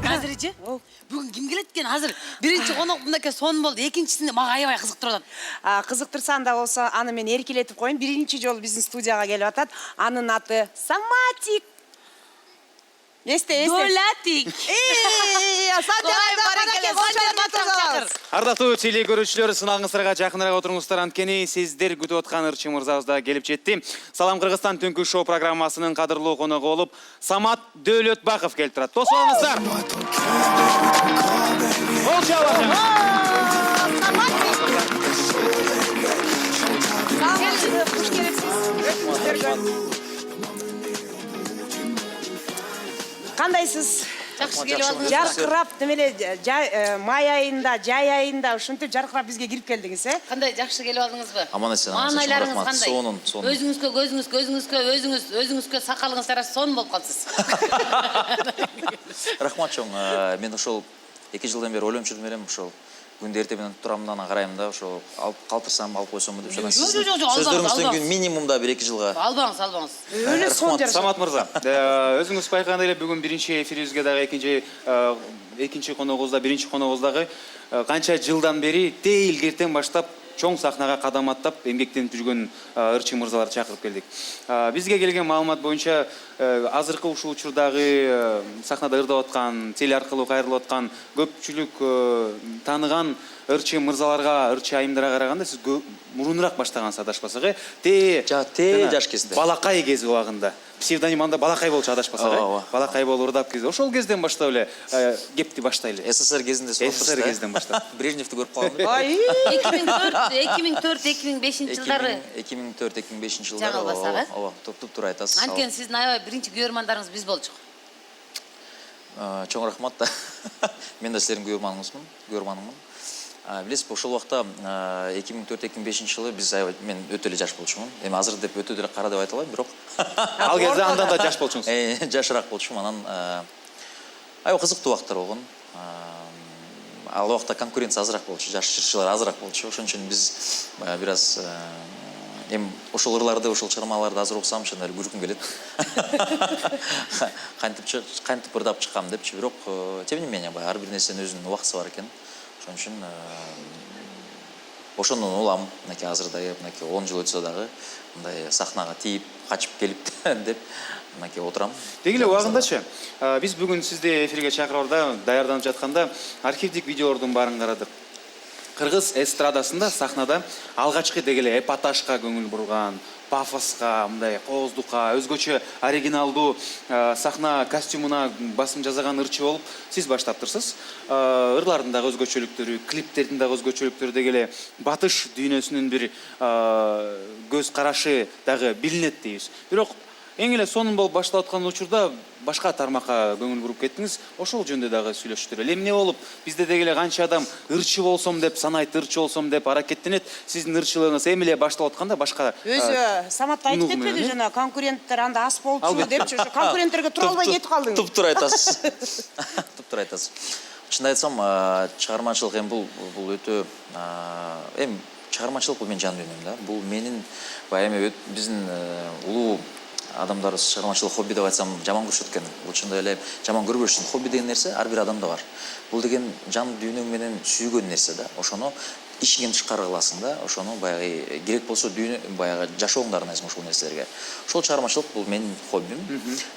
Азырчы? Бүгүн ким келет экен? Азыр биринчи конок мынакей сон болду. Экинчисинде мага аябай кызыктырып атат. Кызыктырсаң да болсо, аны мен эркелетип коеюн. Биринчи жолу биздин студияга келип атат. Анын аты Саматик. Эсте. Долатик. Ардактуу теле көрүүчүлөр, сынагыңыздарга жакыныраак отуруңуздар, анткени сиздер күтүп аткан ырчы мырзабыз да келип жетти. Салам Кыргызстан түнкү шоу программасынын кадырлуу коногу болуп Самат Дөөлөтбаков келип турат. Дос болуңуздар. Кандайсыз? Жакшы келип алдыңыз. Жаркырап, немеле май айында, жай айында ушинтип жаркырап бизге кирип келдиңиз, э? Кандай жакшы келип алдыңызбы? Аман эсен. Маанайларыңыз кандай? Сонун. Өзүңүзгө сакалыңыз тарас сон болуп калсыз. Рахмат чоң. Мен ошол 2 жылдан бери ойлонуп жүрдүм элем ошол күнде эртең менен турам да карайм да ошо алып калтырсам алып койсомбу деп жана Жок, жок, жок, албаңыз, сөздөрүңүздөн албаңыз. кийин минимумда бир 2 жылга Албаңыз. Өлө сон Рахмат. жарышат. Самат мырза, өзүңүз байкагандай эле бүгүн биринчи эфирибизге дагы экинчи коногубузда, биринчи коногубуздагы канча жылдан бери тээ илгертен баштап чоң сахнага кадам аттап эмгектенип жүргөн ырчы мырзаларды чакырып келдик. Бизге келген маалымат боюнча азыркы ушул учурдагы сахнада ырдап аткан, теле аркылуу кайрылып аткан көпчүлүк тааныган ырчы мырзаларга, ырчы айымдарга караганда сиз мурунураак баштагансыз адашпасак, тээ жаш кезде. балакай кези убагында. Псевдоним анда балакай болчу адашпасак, Ооба. балакай болуп ырдап кезде. Ошол кезден баштап эле кепти баштайлы. СССР кезинде СССР кезинен баштап. Брежневди көрүп калгам. Ай, 2004-2005 жылдары 2004-2005 жылдары. Жаңылбасак, э? Ооба, туп-тура айтасыз. анткени сиздин аябай биринчи көрөрмандарыңыз биз болчук. Чоң рахмат да. Мен да силердин көрөрманыммын. Билесизби, ошол убакта 2004-2005 жылы биз мен өтө эле жаш болчумун. Эми азыр деп өтө эле кара деп айта албайм, бирок Ал кезде андан да жаш болчуңуз. жашыраак болчумун. Анан аябай кызыктуу убактар болгон. Ал убакта конкуренция азыраак болчу, жаш жырчылар азыраак болчу. Ошон үчүн биз бир аз эми ошол ырларды, ошол чыгармаларды азыр окусам, ошондой эле күлкүм келет. Кантип ырдап чыккам депчи, бирок тем не менее ар бир нерсенин өзүнүн убактысы бар экен. Ошон үчүн ошондон улам, мынакей азырдай, мынакей 10 жыл өтсө дагы мындай сахнага тийип, качып келип деп мынакей отурам. Деги эле убагындачы, биз бүгүн сизди эфирге чакыраарда, даярданып жатканда архивдик видеолордун баарын карадык. Кыргыз эстрадасында сахнада алгачкы деги эле эпатажга көңүл бурган, пафоска, мындай кооздукка, өзгөчө оригиналдуу сахна костюмуна басым жасаган ырчы болуп сиз баштаптырсыз. Ырлардын дагы өзгөчөлүктөрү, клиптердин дагы өзгөчөлүктөрү деги эле батыш дүйнөсүнүн бир көз карашы дагы билинет дейбиз. Бирок эң эле сонун болуп башталып аткан учурда башка тармакка көңүл буруп кеттиңиз. Ошол жөнүндө дагы сүйлөшүптүр. Эми эмне болуп, бизде деги эле канча адам ырчы болсом деп санайт, ырчы болсом деп аракеттенет. Сиздин ырчылыгыңыз эми эле башталып атканда башка өзү Самат айтып кетпеди жана конкуренттер анда аз болчу депчи, ошо конкуренттерге тура албай кетип калдыңыз. Туп-тура айтасыз. Туп-тура айтасыз. Чынын айтсам, чыгармачылык эми бул өтө эми чыгармачылык бул менин жан дүйнөм да. Бул менин баягы биздин улуу адамдар чыгармачылык хобби деп айтсам жаман көрүшөт экен. Бул чындап эле жаман көрбөшсүн. Хобби деген нерсе ар бир адамда бар. Бул деген жан дүйнөң менен сүйгөн нерсе да. Ошону ишиңен тышкары кыласың да. Ошону баягы керек болсо дүйнө баягы жашооңду арнайсың ошол нерселерге. Ошол чыгармачылык бул менин хоббим.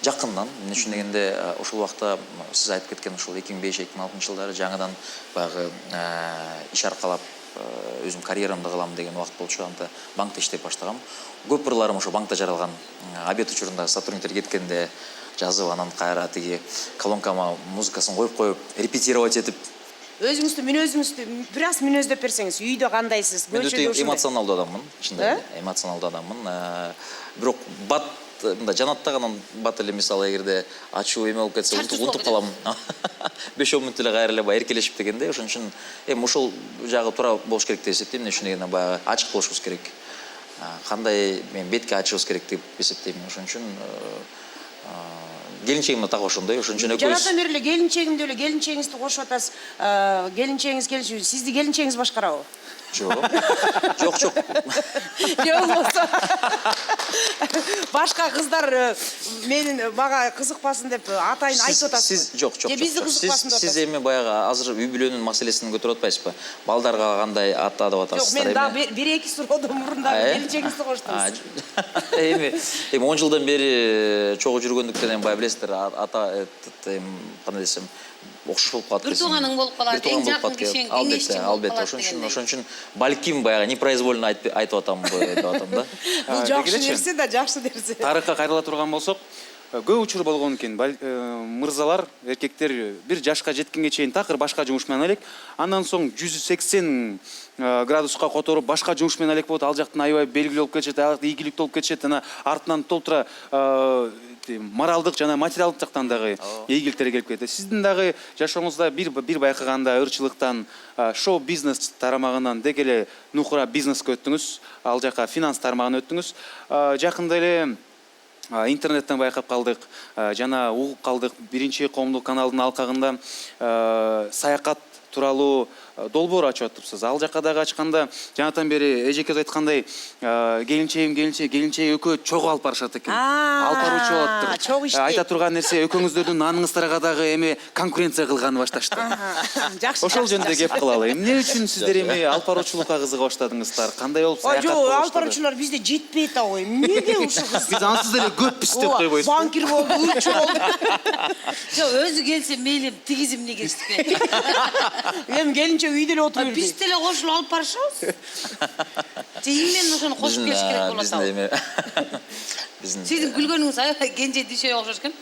Жакындан, мен үчүн дегенде ошол убакта сиз айтып кеткен ошол 2005-2006 жылдары жаңыдан баягы иш аркалап өзүм карьерамды кылам деген убакыт болчу. Анда банкта иштеп баштагам. Көп ырларым ошо банкта жаралган. Обед учурунда сотрудниктер кеткенде жазып, анан кайра тиги колонкама музыкасын коюп репетировать этип. Өзүңүздү мүнөзүңүздү бир аз мүнөздөп берсеңиз, үйдө кандайсыз? Мен өтө эмоционалдуу адаммын, чындап эле эмоционалдуу адаммын. Бирок бат мындай жанаттаган бат эле мисалы эгерде ачуу эме болуп кетсе унутуп калам. 5 мүнөт эле кайра эле баягы эркелешип дегенде, ошон үчүн эми ошол жагы туура болуш керек деп эсептейм. Мен үчүн дегенде баягы ачык болушубуз керек. Кандай мен бетке ачыбыз керек деп эсептейм. Ошон үчүн келинчегимди так ошондой. Ошон үчүн экөөбүз. Жанатан бери эле келинчегим деп эле келинчегиңизди кошуп атасыз. Келинчегиңиз сизди келинчегиңиз башкарабы? Жок. Жок. Же болбосо башка кыздар мага кызыкпасын деп атайын айтып атасыз. Сиз жок. Бизди кызыкпасын деп атасыз. Сиз эми баягы азыр үй бүлөнүн маселесин көтөрүп атпайсызбы? Балдарга кандай ата деп атасыздар эми. Жок, мен дагы 1-2 суроодон мурун дагы келинчегиңизди коштуңуз. Эми 10 жылдан бери чогуу жүргөндүктөн эми баягы билесиздер, ата кандай десем, окшош болуп калат. Бир тууганың болуп калат, эң жакын кишиң, кеңешчиң болуп калат. Ошон үчүн балким баягы непроизвольно айтып атам деп атам да. Бул жакшы нерсе да, жакшы нерсе. Тарыхка кайрыла турган болсок, көп учур болгон экен. Мырзалар, эркектер бир жашка жеткенге чейин такыр башка жумуш менен элек, андан соң 180 градуска которуп башка жумуш менен элек болот. Ал жактан аябай белгилүү болуп кетишет, ал жакта ийгиликтүү болуп кетишет, анан артынан толтура моралдык жана материалдык жактан дагы ийгиликтер келип кетет. Сиздин дагы жашооңузда бир байкаганда ырчылыктан, шоу-бизнес тарамагынан деги эле нукура бизнеске өттүңүз, ал жака финанс тармагына өттүңүз. Жакында эле интернеттен байкап калдык, жана угуп калдык. Биринчи коомдук каналдын алкагында саякат тууралуу долбоор ачып атыпсыз. Ал жакка дагы ачканда жанатан бери эжекебиз айткандай келинчегим келинчеги экөө чогуу алып барышат экен. Алып баруучу болот. чогуу ишти. Айта турган нерсе экөөңүздөрдүн наныңыздарга дагы эми конкуренция кылганы башташты. Жакшы. Ошол жөнүндө кеп кылалы. Эмне үчүн сиздер эми алып баруучулукка кызыга баштадыңыздар? Кандай болуп саякат Жок, кылып алып баруучулар бизде жетпейт а ой. Эмнеге ушул кыз? Биз ансыз деле көппүз деп койбойбуз. Банкир болду, ырчы болду. Жок, өзү келсе мейли тигиз эмне кештике. Эми келинче үйдө эле отуруп Биз деле кошулуп алып барышабыз. Именно ошону кошуп келиш керек болот. биздин эми биздин Сиздин күлгөнүңүз аябай кенже дүйшөйгө окшош экен.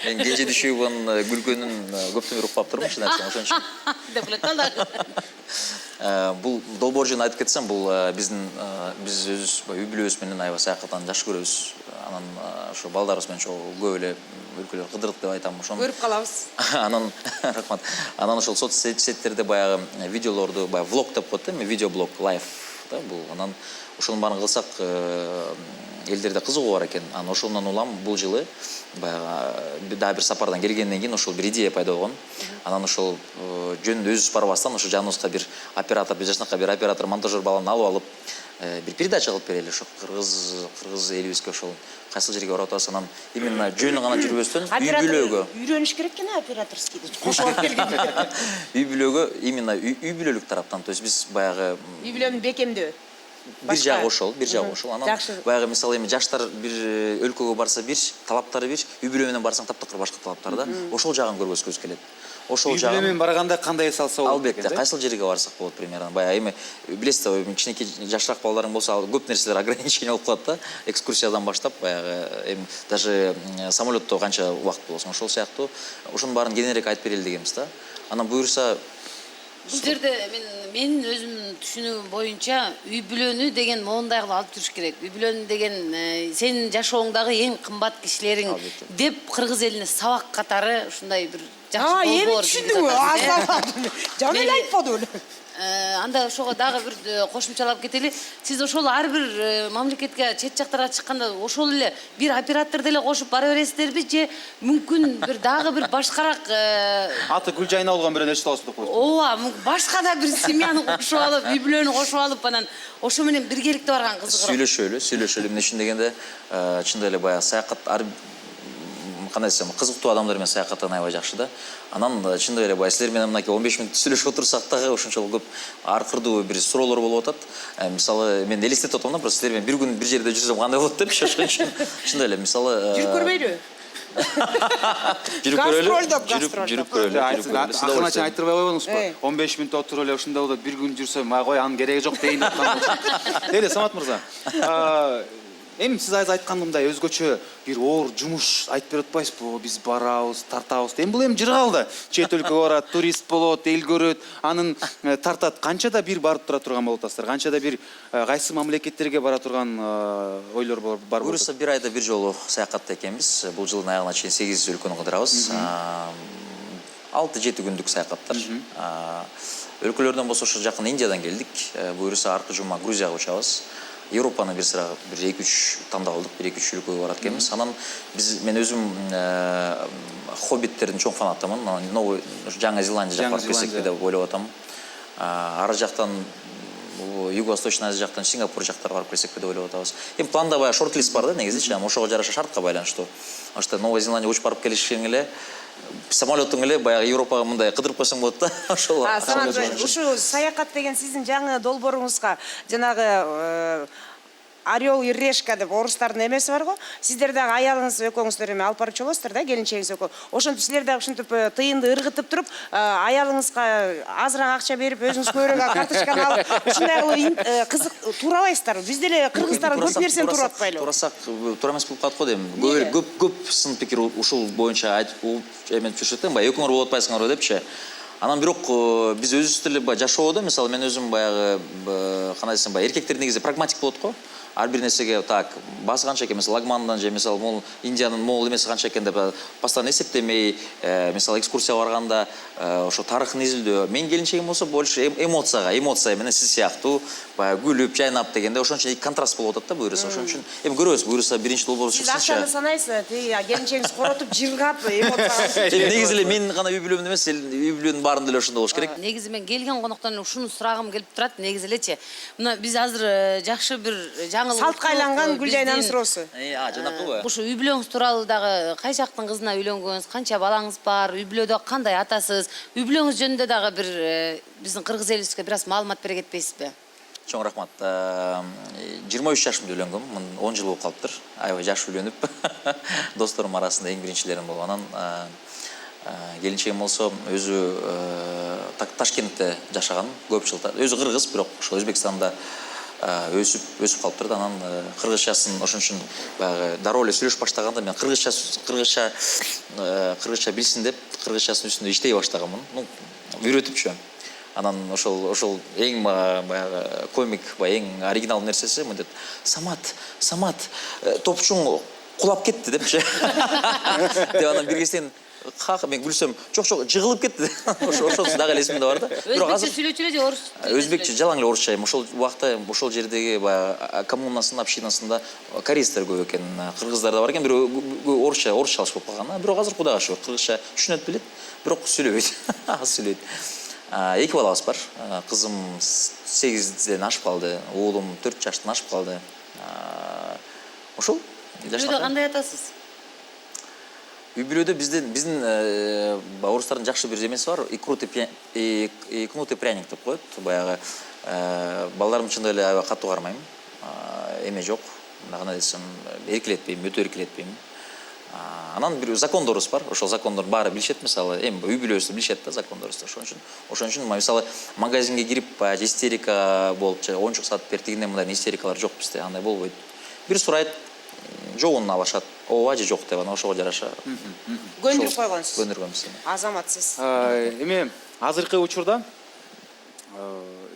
мен кенже дүйшөйгүн күлгөнүн көптөн бери укпап турмун чын айтсам ошон үчүн. Деп билет калды. Бул долбоор жөнүндө айтып кетсем, бул биз өзүбүз үй бүлөбүз менен аябай саякаттан жакшы көрөбүз. Анан ошо балдарыбыз менен чогуу көп эле өлкөлөр кыдырдык деп айтам. Ошону Көрүп калабыз. анан рахмат. Анан ошол соцсеттерде баягы видеолорду баягы влог деп коет эми, видеоблог, лайв да бул. Анан ошонун баарын кылсак элдерде кызыгуу бар экен. Анан ошондон улам бул жылы баягы дагы бир сапардан келгенден кийин ошол бир идея пайда болгон. Анан ошол жөнүндө өзүбүз барбастан ошо жаныбызга бир оператор, бир жашнакай бир оператор, монтажер баланы алып бир передача кылып берели ошо кыргыз элибизге ошол кайсыл жерге барып атабыз. Анан именно жөнү гана жүрбөстөн үй бүлөгө үйрөнүш керек экен операторскийди. Кошуп алып келгенде. үй бүлөгө именно үй бүлөлүк тараптан, то есть биз баягы Үй бүлөнү бекемдөө. бир жагы ошол, Анан Жакшы. баягы мисалы эми жаштар бир өлкөгө барса бир, талаптары бир, үй бүлө менен барсаң таптакыр башка талаптар да. Ошол жагын көргөзгүбүз келет. Ошол Үй бүлө менен барганда кандай эс алса болот? Албетте, кайсыл жерге барсак болот примерно. Баягы эми билесиз да, кичинекей жашыраак балдарың болсо көп нерселер ограничение болуп калат да. Экскурсиядан баштап баягы эми даже самолетто канча убакыт болсун, ошол сыяктуу ошонун баарын кененирээк айтып берели дегенбиз да. Анан буюрса Бул жерде менин өзүмдүн түшүнүгүм боюнча үй бүлөнү деген моундай кылып алып жүрүш керек. Үй бүлөнү деген сенин жашооңдагы эң кымбат кишилериң деп кыргыз элине сабак катары ушундай бир жакшы Эми түшүндүңбү? Аслан. Жана эле айтпады эле. Анда ошого дагы бир кошумчалап кетели. Сиз ошол ар бир мамлекетке, чет жактарга чыкканда ошол эле бир оператор деле кошуп бара бересиздерби же мүмкүн бир дагы бир башкараак Аты гүл жайна болгон бирөө нерсе аласыз деп коесуз. ооба, башка да бир семьяны кошуп алып, үй бүлөнү кошуп алып анан ошо менен биргеликте барган кызыгыраак. сүйлөшөлү. Эмне үчүн дегенде, чындап эле баягы саякат кандай десем, кызыктуу адамдар менен саякаттан аябай жакшы да. Анан чындап эле баягы силер менен мынакей 15 мүнөт сүйлөшүп отурсак дагы ошончолук көп аркырдуу бир суроолор болуп атат. Мисалы мен элестетип атам да, просто силер менен бир күн бир жерде жүрсөм кандай болот депчи, ошон үчүн чындап эле мисалы Жүрүп көрбөйлү? жүрүп көрөлү. Акырын ачын айтырбай койбоңузбу? 15 мүнөт отуруп эле ушундай болот, бир күн жүрсөм, мага кой, анын кереги жок дейин деп калган. Эле Самат мырза. Эми сиз азыр айткандай өзгөчө бир оор жумуш айтып берип атпайсызбы? Биз барабыз, тартабыз. Эми бул эми жыргалды. Чет өлкөгө барат, турист болот, эл көрөт, анын тартат. Канча да бир барып тура турган болуп атасыздар. Канча да бир кайсы мамлекеттерге бара турган ойлор бар болот. Буюрса бир айда бир жолу саякатта экенбиз. Бул жылдын аягына чейин 8 өлкөнү кыдырабыз. 6-7 күндүк саякаттар. Өлкөлөрдөн болсо ошо жакын Индиядан келдик. Буюрса аркы жума Грузияга учабыз. Европаны бир сыра бир 2-3 тандап алдык, 1-2-3 өлкөгө барат экенбиз. Анан мен өзүм хоббиттердин чоң фанатымын. Новый Жаңы Зеландия жакка барып келсек деп ойлоп атам. Ары жактан Юго-Восточный Азия жактан Сингапур жактарга барып келсек деп ойлоп атабыз. Эми планда баягы шорт-лист бар да, негизичи, ошого жараша шартка байланыштуу. Ошто Новый Зеландия учуп барып келишиң эле самолеттің эле баягы Европага мындай кыдырып койсоң болот да. Ошол. Ушу саякат деген сиздин жаңы долбооруңузга жанагы орел и решка деп орустардын эмеси бар го. Сиздер дагы аялыңыз экөөңүздөр эми алып барчу болосуздар да, келинчегиңиз экөө. Ошентип силер дагы ушинтип тыйынды ыргытып туруп, аялыңызга азыраак акча берип, өзүңүз көбүрөөк карточканы алып, ушундай кылып кызык туурабайсыздарбы? Биз деле кыргыздар көп нерсени тууратпайлы. Турасак туура эмес болуп калат го дейм. Көп сын пикир ушул боюнча айтып эментип жүрүшөт да, баягы экөөңөр болуп атпайсыңарбы депчи. Анан бирок биз өзүбүз деле баягы жашоодо, мисалы мен өзүм баягы кандай десем, баягы эркектер негизи прагматик болот го. Ар бир нерсеге так баасы канча экен, мисалы лагмандан же мисалы могул Индиянын могул эмеси канча экен деп постоянно эсептемей, мисалы экскурсияга барганда ошо тарыхын изилдөө. Мен келинчегим болсо больше эмоция менен сиз сыяктуу баягы күлүп, жайнап дегенде ошон үчүн контраст болуп атат да буюрса. Ошон үчүн эми көрөбүз, буюрса биринчи долбоор Сиз акчаны санайсыз, тиги келинчегиңиз коротуп, жыргап, эмоцияга. негизи эле мен гана үй бүлөмдө эмес, үй бүлөнүн баарында деле ошондой болуш керек. Негизи мен келген коноктон ушуну сурагым келип турат. Негизи элечи, мына биз азыр жакшы бир жаңылык Салтка айланган Гүлжайнанын суроосу. Жанакыбы. Ушу үй бүлөңүз тууралуу дагы кай жактын кызына үйлөнгөнсүз, канча балаңыз бар, үй бүлөдө кандай атасыз, үй бүлөңүз жөнүндө дагы бир биздин кыргыз элибизге бир аз маалымат бере кетпейсизби? Чоң рахмат. 23 жашымда үйлөнгөм. 10 жыл болуп калыптыр. Аябай жаш үйлөнүп. Досторум арасында эң биринчилерим болуп. Анан келинчегим болсо өзү Ташкентте жашаган, көп жыл. Өзү кыргыз, бирок ошо Өзбекстанда өсүп калыптыр. Анан кыргызчасын ошон үчүн баягы дароо эле сүйлөшүп баштаганда мен кыргызча билсин деп кыргызчасынын үстүндө иштей баштаганмын. Үйрөтүпчү. Анан ошол эң баягы комик, эң оригинал нерсеси мындай Самат топчуң кулап кетти депчи. Деп анан бир кезден мен күлсөм, жок жыгылып кетти. Ошол дагы эле эсимде бар да. Бирок азыр сүйлөчү эле же орус? Өзбекче, жалаң эле орусча. Ошол убакта ошол жердеги баягы коммунасында, общинасында корейстер көп экен, кыргыздар да бар экен, бирөө орусча алышып калган. Бирок азыр кудайга шүгүр кыргызча түшүнөт билет, бирок сүйлөбөйт. Аз сүйлөйт. 2 балабыз бар. Кызым 8ден ашып калды, уулум 4 жаштан ашып калды. Ошол Үйдө кандай атасыз? Үй бүлөдө биздин орустардын жакшы бир эмеси бар, икнутый пряник деп коет. Баягы балдарым чындап эле аябай катуу кармайм. Эме жок. Кандай десем, эркелетпейм, өтө эркелетпейм. Анан бир закондорубуз бар. Ошол закондордун баары билишет, мисалы, эми үй бүлөбүздө билишет да закондорубузду. Ошон үчүн мисалы магазинге кирип баягы истерика болуп, же оюнчук сатып бер дегендей мындай истерикалар жок бизде, андай болбойт. Бир сурайт, жогун алышат. Ооба же жок деп анан ошого жараша. Көндүрүп койгонсуз. Көндүргөнбүз. Азамат сиз. Эми азыркы учурда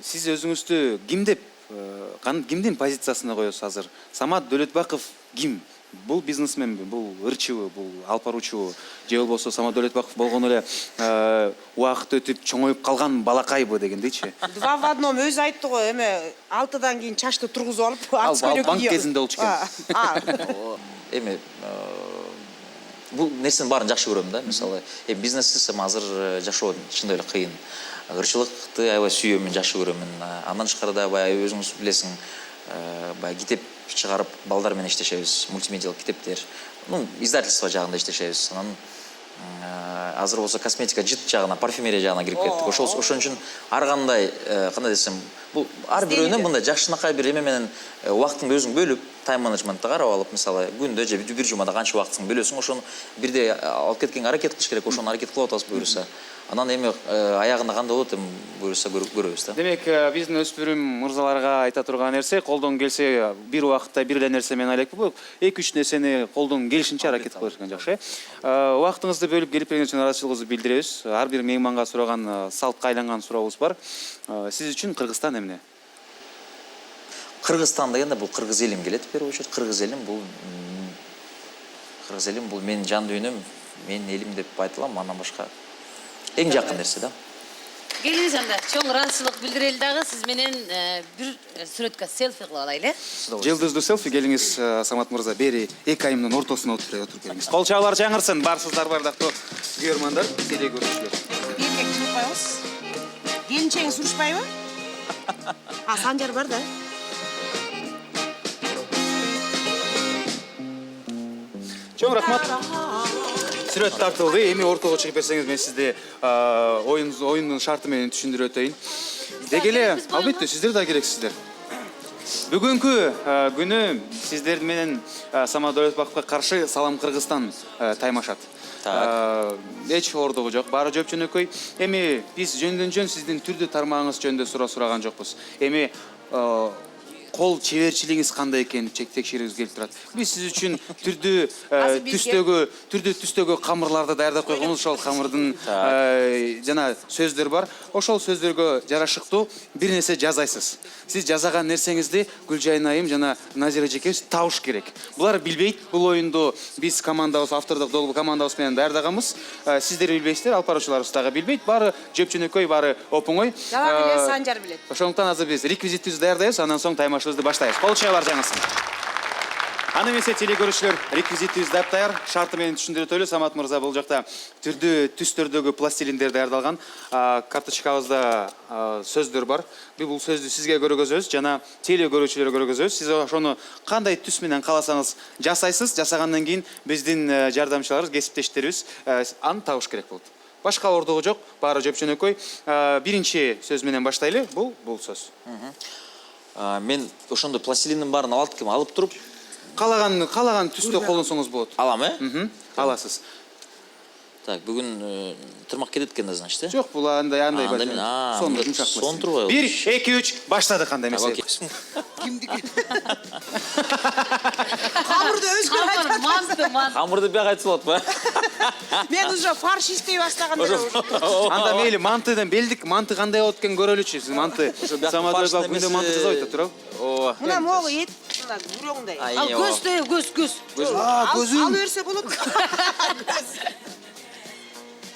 сиз өзүңүздү кимдин позициясына коесуз азыр? Самат Дөөлөтбаков ким? Бул бизнесменби, бул ырчыбы, бул алып баруучубу, же болбосо Самат Дөөлөтбаков болгону эле убакыт өтүп чоңоюп калган балакайбы дегендейчи? Два в одном өзү айтты го, эме 6-дан кийин чачты тургузуп алып, Ал банк кезинде болчу экен. Эми бул нерсенин баарын жакшы көрөм да. Мисалы, бизнес десем азыр жашоо чындап эле кыйын. Ырчылыкты аябай сүйөм, мен жакшы көрөмүн. Андан тышкары баягы өзүңүз билесиң, баягы китеп чыгарып балдар менен иштешебиз, мультимедиалык китептер. Издательство жагында иштешебиз. Анан азыр болсо косметика жит жагына, парфюмерия жагына кирип кеттик. Ошон үчүн ар кандай десем, бул ар бирөөнө мындай жакшынакай бир эме менен убактыңды өзүң бөлүп, тайм-менеджментти карап алып, мисалы, күндө же бир жумада канча убактыңды бөлөсүң, ошону бирде алып кеткенге аракет кылыш керек, ошону аракет кылып атабыз буюрса. Анан эми аягында кандай болот эми буюрса көрөбүз да. Демек, биздин өспүрүм мырзаларга айта турган нерсе, колдон келсе бир убакытта бир эле нерсе менен айла элек, 2-3 нерсени колдон келишинче аракет кылыш керек жакшы. Убактыңызды бөлүп келип берген үчүн ыраазычылыгыбызды билдиребиз. Ар бир мейманга сураган салтка айланган сурообуз бар. Сиз үчүн Кыргызстан эмне? Кыргызстан дегенде бул кыргыз элим келет, первый очередь. Кыргыз элим бул менин жан дүйнөм, менин элим деп айта алам, андан башка эң жакын нерсе да. Келиңиз анда, чоң ыраазычылык билдирели дагы, сиз менен бир сүрөткө селфи кылып алайлы. Жылдыздуу селфи, келиңиз Самат мырза, бери 2 айымдын ортосуна отуруп келиңиз. Кол чабуулар жаңырсын, барсыздар бардактуу көрөрмандар, теле көрүүчүлөр. Эркек туруп коебуз. Келинчегиңиз урушпайбы? Санжар бар да. Чоң рахмат. Сүрөт тартылды. Эми ортого чыгып берсеңиз, мен сизди оюндун шарты менен түшүндүрүп өтөйүн. Деги эле, албетте, сиздер да керексиздер. Бүгүнкү күнү сиздер менен Самат Дөөлөтбаковго каршы Салам Кыргызстан таймашат. Эч оордугу жок, баары жөпчөнөкөй. Эми биз жөндөн-жөн сиздин түрдүү тармагыңыз жөнүндө сураган жокпуз. Эми кол чеберчилигиңиз кандай экенин текшергибиз келип турат. Биз сиз үчүн түрдүү түстөгү камырларды даярдап койгонбуз. Ошол камырдын жана сөздөр бар. Ошол сөздөргө жарашыктуу бир нерсе жазайсыз. Сиз жазаган нерсеңизди Гүлжайна айым жана Назира эжекебиз табыш керек. Булар билбейт. Бул оюнду биз командабыз, автордук долбоо командабыз менен даярдаганбыз. Сиздер билбейсиздер, алып баруучуларыбыз дагы билбейт. Баары жөпчөнөкөй, баары оп-оңой. Жалаң эле Санжар билет. Ошондуктан азыр биз реквизитибизди даярдайбыз, андан соң таймашыбызды баштайбыз. Кол чаялар жаңысын. Аны эмесе телекөрүүчүлөр, реквизитибиз даяр. Шарты менен түшүндүрөтөлү. Самат мырза бул жакта түрдүү түстөрдөгү пластилиндер даярдалган. Карточкабызда сөздөр бар. Биз бул сөздү сизге көргөзөбүз жана телекөрүүчүлөргө көргөзөбүз. Сиз ошону кандай түс менен кааласаңыз жасайсыз. Жасагандан кийин биздин жардамчыларыбыз, кесиптештерибиз аны табыш керек болот. Башка ордугу жок, баары жөпчөнөкөй. Биринчи сөз менен баштайлы. Бул сөз. Мен ошондой пластилиндин баарын алып туруп Каалаган түстө колдонсоңуз болот. алам, Аласыз. Так, бүгүн тырмак кетет экен да, значит, Жок, бул андай анда мен сонду жумшак. сонтурбай. 1, 2, 3 баштадык кандай эмесе. Камырды өзгөрүп айтат. Камырды бияк айтса болот ба? Мен уже фарш иштей баштаган эле. Анда мейли мантыдан белдик, манты кандай болот экен көрөлүчү. Сиз манты самадырга күндө манты жасап атат, туурабы? Мына могу эт, мына бүрөңдөй. Ал көз. Ал берсе болот.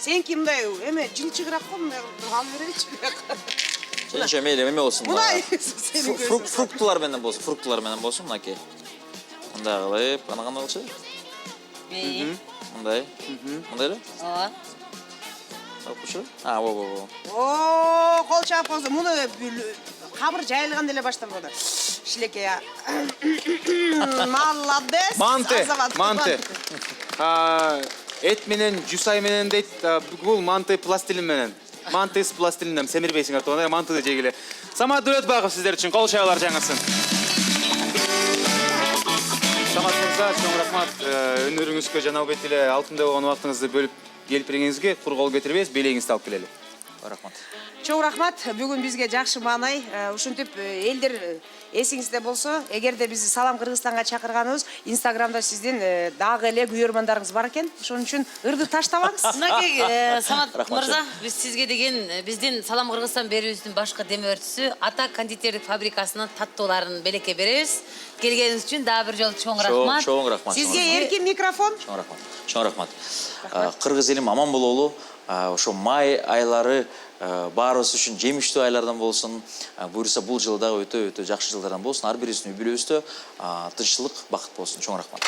Сенки мындай эме жылчыгыраак го, мындай ал береличи. Сенче мейли эме болсун. Мына сенин көзүң. Фруктулар менен болсун, мынакей. Мындай кылып, ана кандай болчу? Мындай эле? Ооба. Окучу? Во. О, кол чаап койсо, муну камыр жайылганда эле башталган. Шилекей. Молодец. Манты. Эт менен, жусай менен дейт, бул манты пластилин менен. Манты с пластилинден семирбейсиңер тогон, мантыды жегиле. Самат Дөөлөтбаков сиздер үчүн кол чаялар жаңысын. Самат мырза, чоң рахмат. Өнөрүңүзгө жана албетте эле алтындай болгон убактыңызды бөлүп келип бергениңизге кур кол кетирбейбиз, белегиңизди алып келели. Рахмат. Чоң рахмат. Бүгүн бизге жакшы маанай. Ушинтип элдер эсиңизде болсо, эгерде бизди Салам Кыргызстанга чакырганыбыз, Инстаграмда сиздин дагы эле күйөрмандарыңыз бар экен. Ошон үчүн ырды таштабаңыз. Мынакей Самат мырза, биз сизге деген биздин Салам Кыргызстан берүүбүздүн башкы демөөрчүсү Ата кондитерлик фабрикасынын таттууларын белекке беребиз. Келгениңиз үчүн дагы бир жолу чоң рахмат. Чоң рахмат. Сизге эркин микрофон. Чоң рахмат. Кыргыз элим аман бололу. Ошо май айлары баарыбыз үчүн жемиштүү айлардан болсун. Буюрса бул жыл дагы өтө жакшы жылдардан болсун. Ар бирибиздин үй бүлөбүздө тынччылык, бакыт болсун. Чоң рахмат.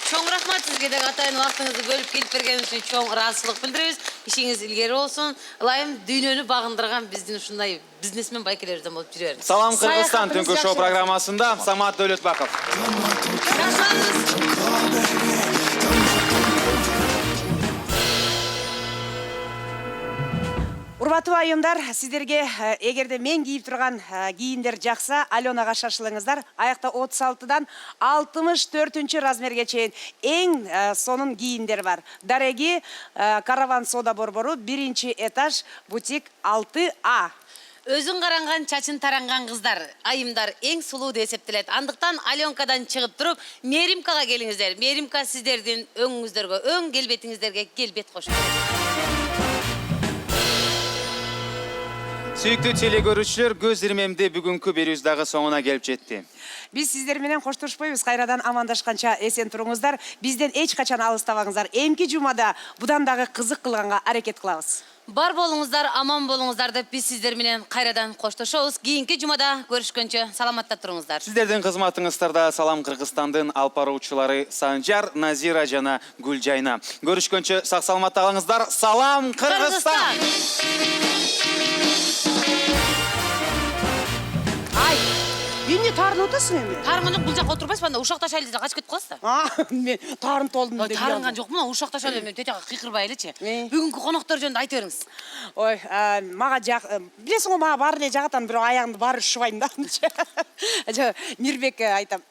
Чоң рахмат сизге дагы атайын убактыңызды бөлүп келип бергениңиз үчүн чоң ыраазычылык билдиребиз. Ишиңиз илгери болсун. Ылайым дүйнөнү багындырган биздин ушундай бизнесмен байкелерибизден болуп жүрө бериңиз. Салам Кыргызстан түнкү шоу программасында Самат Дөөлөтбаков. Урматтуу айымдар, сиздерге эгерде мен кийип турган кийимдер жакса, Аленага шашылыңыздар. Аякта 36дан 64 размерге чейин эң сонун кийимдер бар. Дареги Караван Сода борбору 1-этаж, бутик 6А. Өзүн каранган, чачын таранган кыздар, айымдар эң сулуу деп эсептелет. Андыктан Аленкадан чыгып туруп, Меримкага келиңиздер. Меримка сиздердин өңүңүздөргө, өң келбетиңиздерге келбет кошот. Сүйүктүү телекөрүүчүлөр, көз ирмемди бүгүнкү берүүбүз дагы соңуна келип жетти. Биз сиздер менен коштошпойбуз. Кайрадан амандашканча эсен туруңуздар. Бизден эч качан алыстабаңыздар. Эмки жумада будан дагы кызык кылганга аракет кылабыз. Бар болуңуздар, аман болуңуздар деп биз сиздер менен кайрадан коштошобуз. Кийинки жумада көрүшкөнчө саламатта туруңуздар. Сиздердин кызматыңыздарда Салам Кыргызстандын алып баруучулары Санжар, Назира жана Гүлжайна. Көрүшкөнчө сак саламатта калыңыздар. Салам Кыргызстан! Ай, эмне таарынып атасың эми? Тарынган жок, бул жакка отурбайсызбы? Анда ушак ташайлы десең качып кетип каласыз да. Мен таарынып толдум деп. Тарынган жок, мына ушак ташайлы мен тетега кыйкырбай элечи. Бүгүнкү коноктор жөнүндө айта бериңиз. Ой, мага билесиң го, мага баары эле жагатан, бирок аягымды баары ушубайм да. Мирбекке айтам.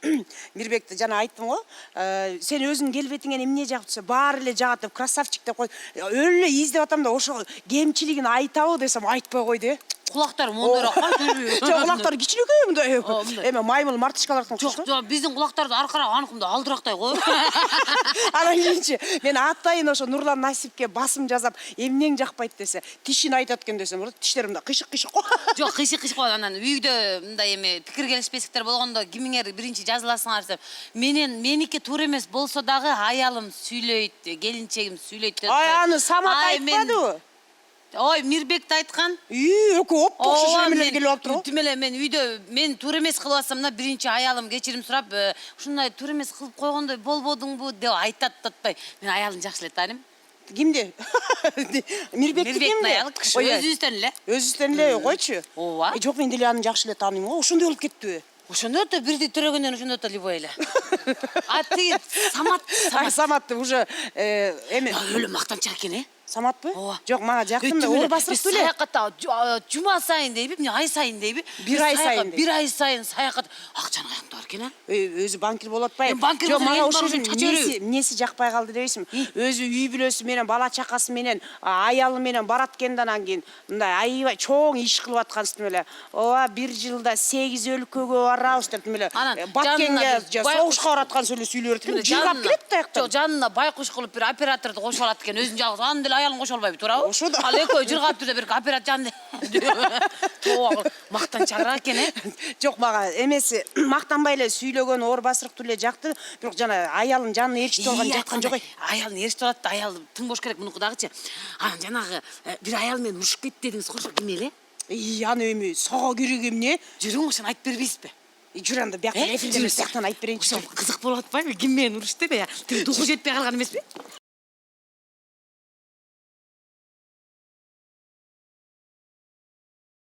Мирбекти жана айттым го, сен өзүң келбетиңен эмне жагып турса, баары эле жагат деп красавчик деп кой. Өлө издеп атам да, ошо кемчилигин айтабы десем айтпай койду. кулактары мондойраак койчу. Жок, кулактары кичинекей мындай. мындай. Эме маймыл мартышкалардын Жок, жок, биздин кулактарды аркараак аныкымда алдырактай коюп. Анан кийинчи мен атайын ошо Нурлан Насипке басым жазап, эмнең жакпайт десе, тишин айтат экен десем, тиштерим мындай кыйшык-кыйшык. Жок, кыйшык болот. Анан үйдө мындай эме пикир келишпестиктер болгондо кимиңер биринчи жазыласыңар десем, меники туура эмес болсо дагы аялым сүйлөйт, келинчегим сүйлөйт деп. Ай, аны Самат айтпадыбы? Ой, Мирбекти айткан. Экөө оппокшуш эмелер келип алыптыр. Тим эле мен үйдө мен туура эмес кылып атсам да биринчи аялым кечирим сурап, ушундай туура эмес кылып койгондой болбодуңбу деп айтат атпай. Мен аялын жакшы эле тааныйм. Кимди? Мирбекти кимди? аялы киши өзүбүздөн эле. Өзүбүздөн эле койчу. Ооба. Жок, мен деле аны жакшы эле тааныйм. Ошондой болуп кеттиби? Ошондо да бирди төрөгөндөн ошондо да любой эле. А тиги Саматты уже эме өлө мактанчак экен, Саматпы? Ооба. Жок, мага жакын да оор басырып эле. Саякатта жума сайын дейби, эмне ай сайын дейби? Бир ай сайын дейби. Бир ай сайын саякат. Акчаны каякта бар экен, а? Өзү банкир болуп атпайбы? Банкир Жок, болсо мага эң ошо барып чачырып. эмнеси жакпай калды дебейсиңби? Өзү үй бүлөсү менен, бала чакасы менен, аялы менен барат экен да анан кийин мындай аябай чоң иш кылып аткансың эле. Ооба, бир жылда 8 өлкөгө барабыз деп эле. Баккенге согушка бараткан эле сүйлөп берет экен. Жыгап келет даяктан. Жок, жанына байкуш кылып бир операторду кошуп алат экен, өзүн жалгыз. Аны деле аялын кошо албайбы, туурабы? Ошо да. Ал экөө жыргап турда бир оператор жанды. Тоо, мактанчагыраак экен, Жок, мага эмеси мактанбай эле сүйлөгөн оор басырыктуу эле жакты. Бирок жана аялын жанына ээрчитип алган жаткан жок. Аялын ээрчитип алат да, аял тың бош керек мунуку дагычы. Анан жанагы бир аял менен урушуп кетти дедиңиз, кошо ким эле? Аны эми сага керек эмне? Жүрүң ошону айтып бербейсизби? Жүр анда бияктан эфирде бияктан айтып берейинчи. Кызык болуп атпайбы? Ким менен урушты деп? Тиги духу жетпей калган эмеспи?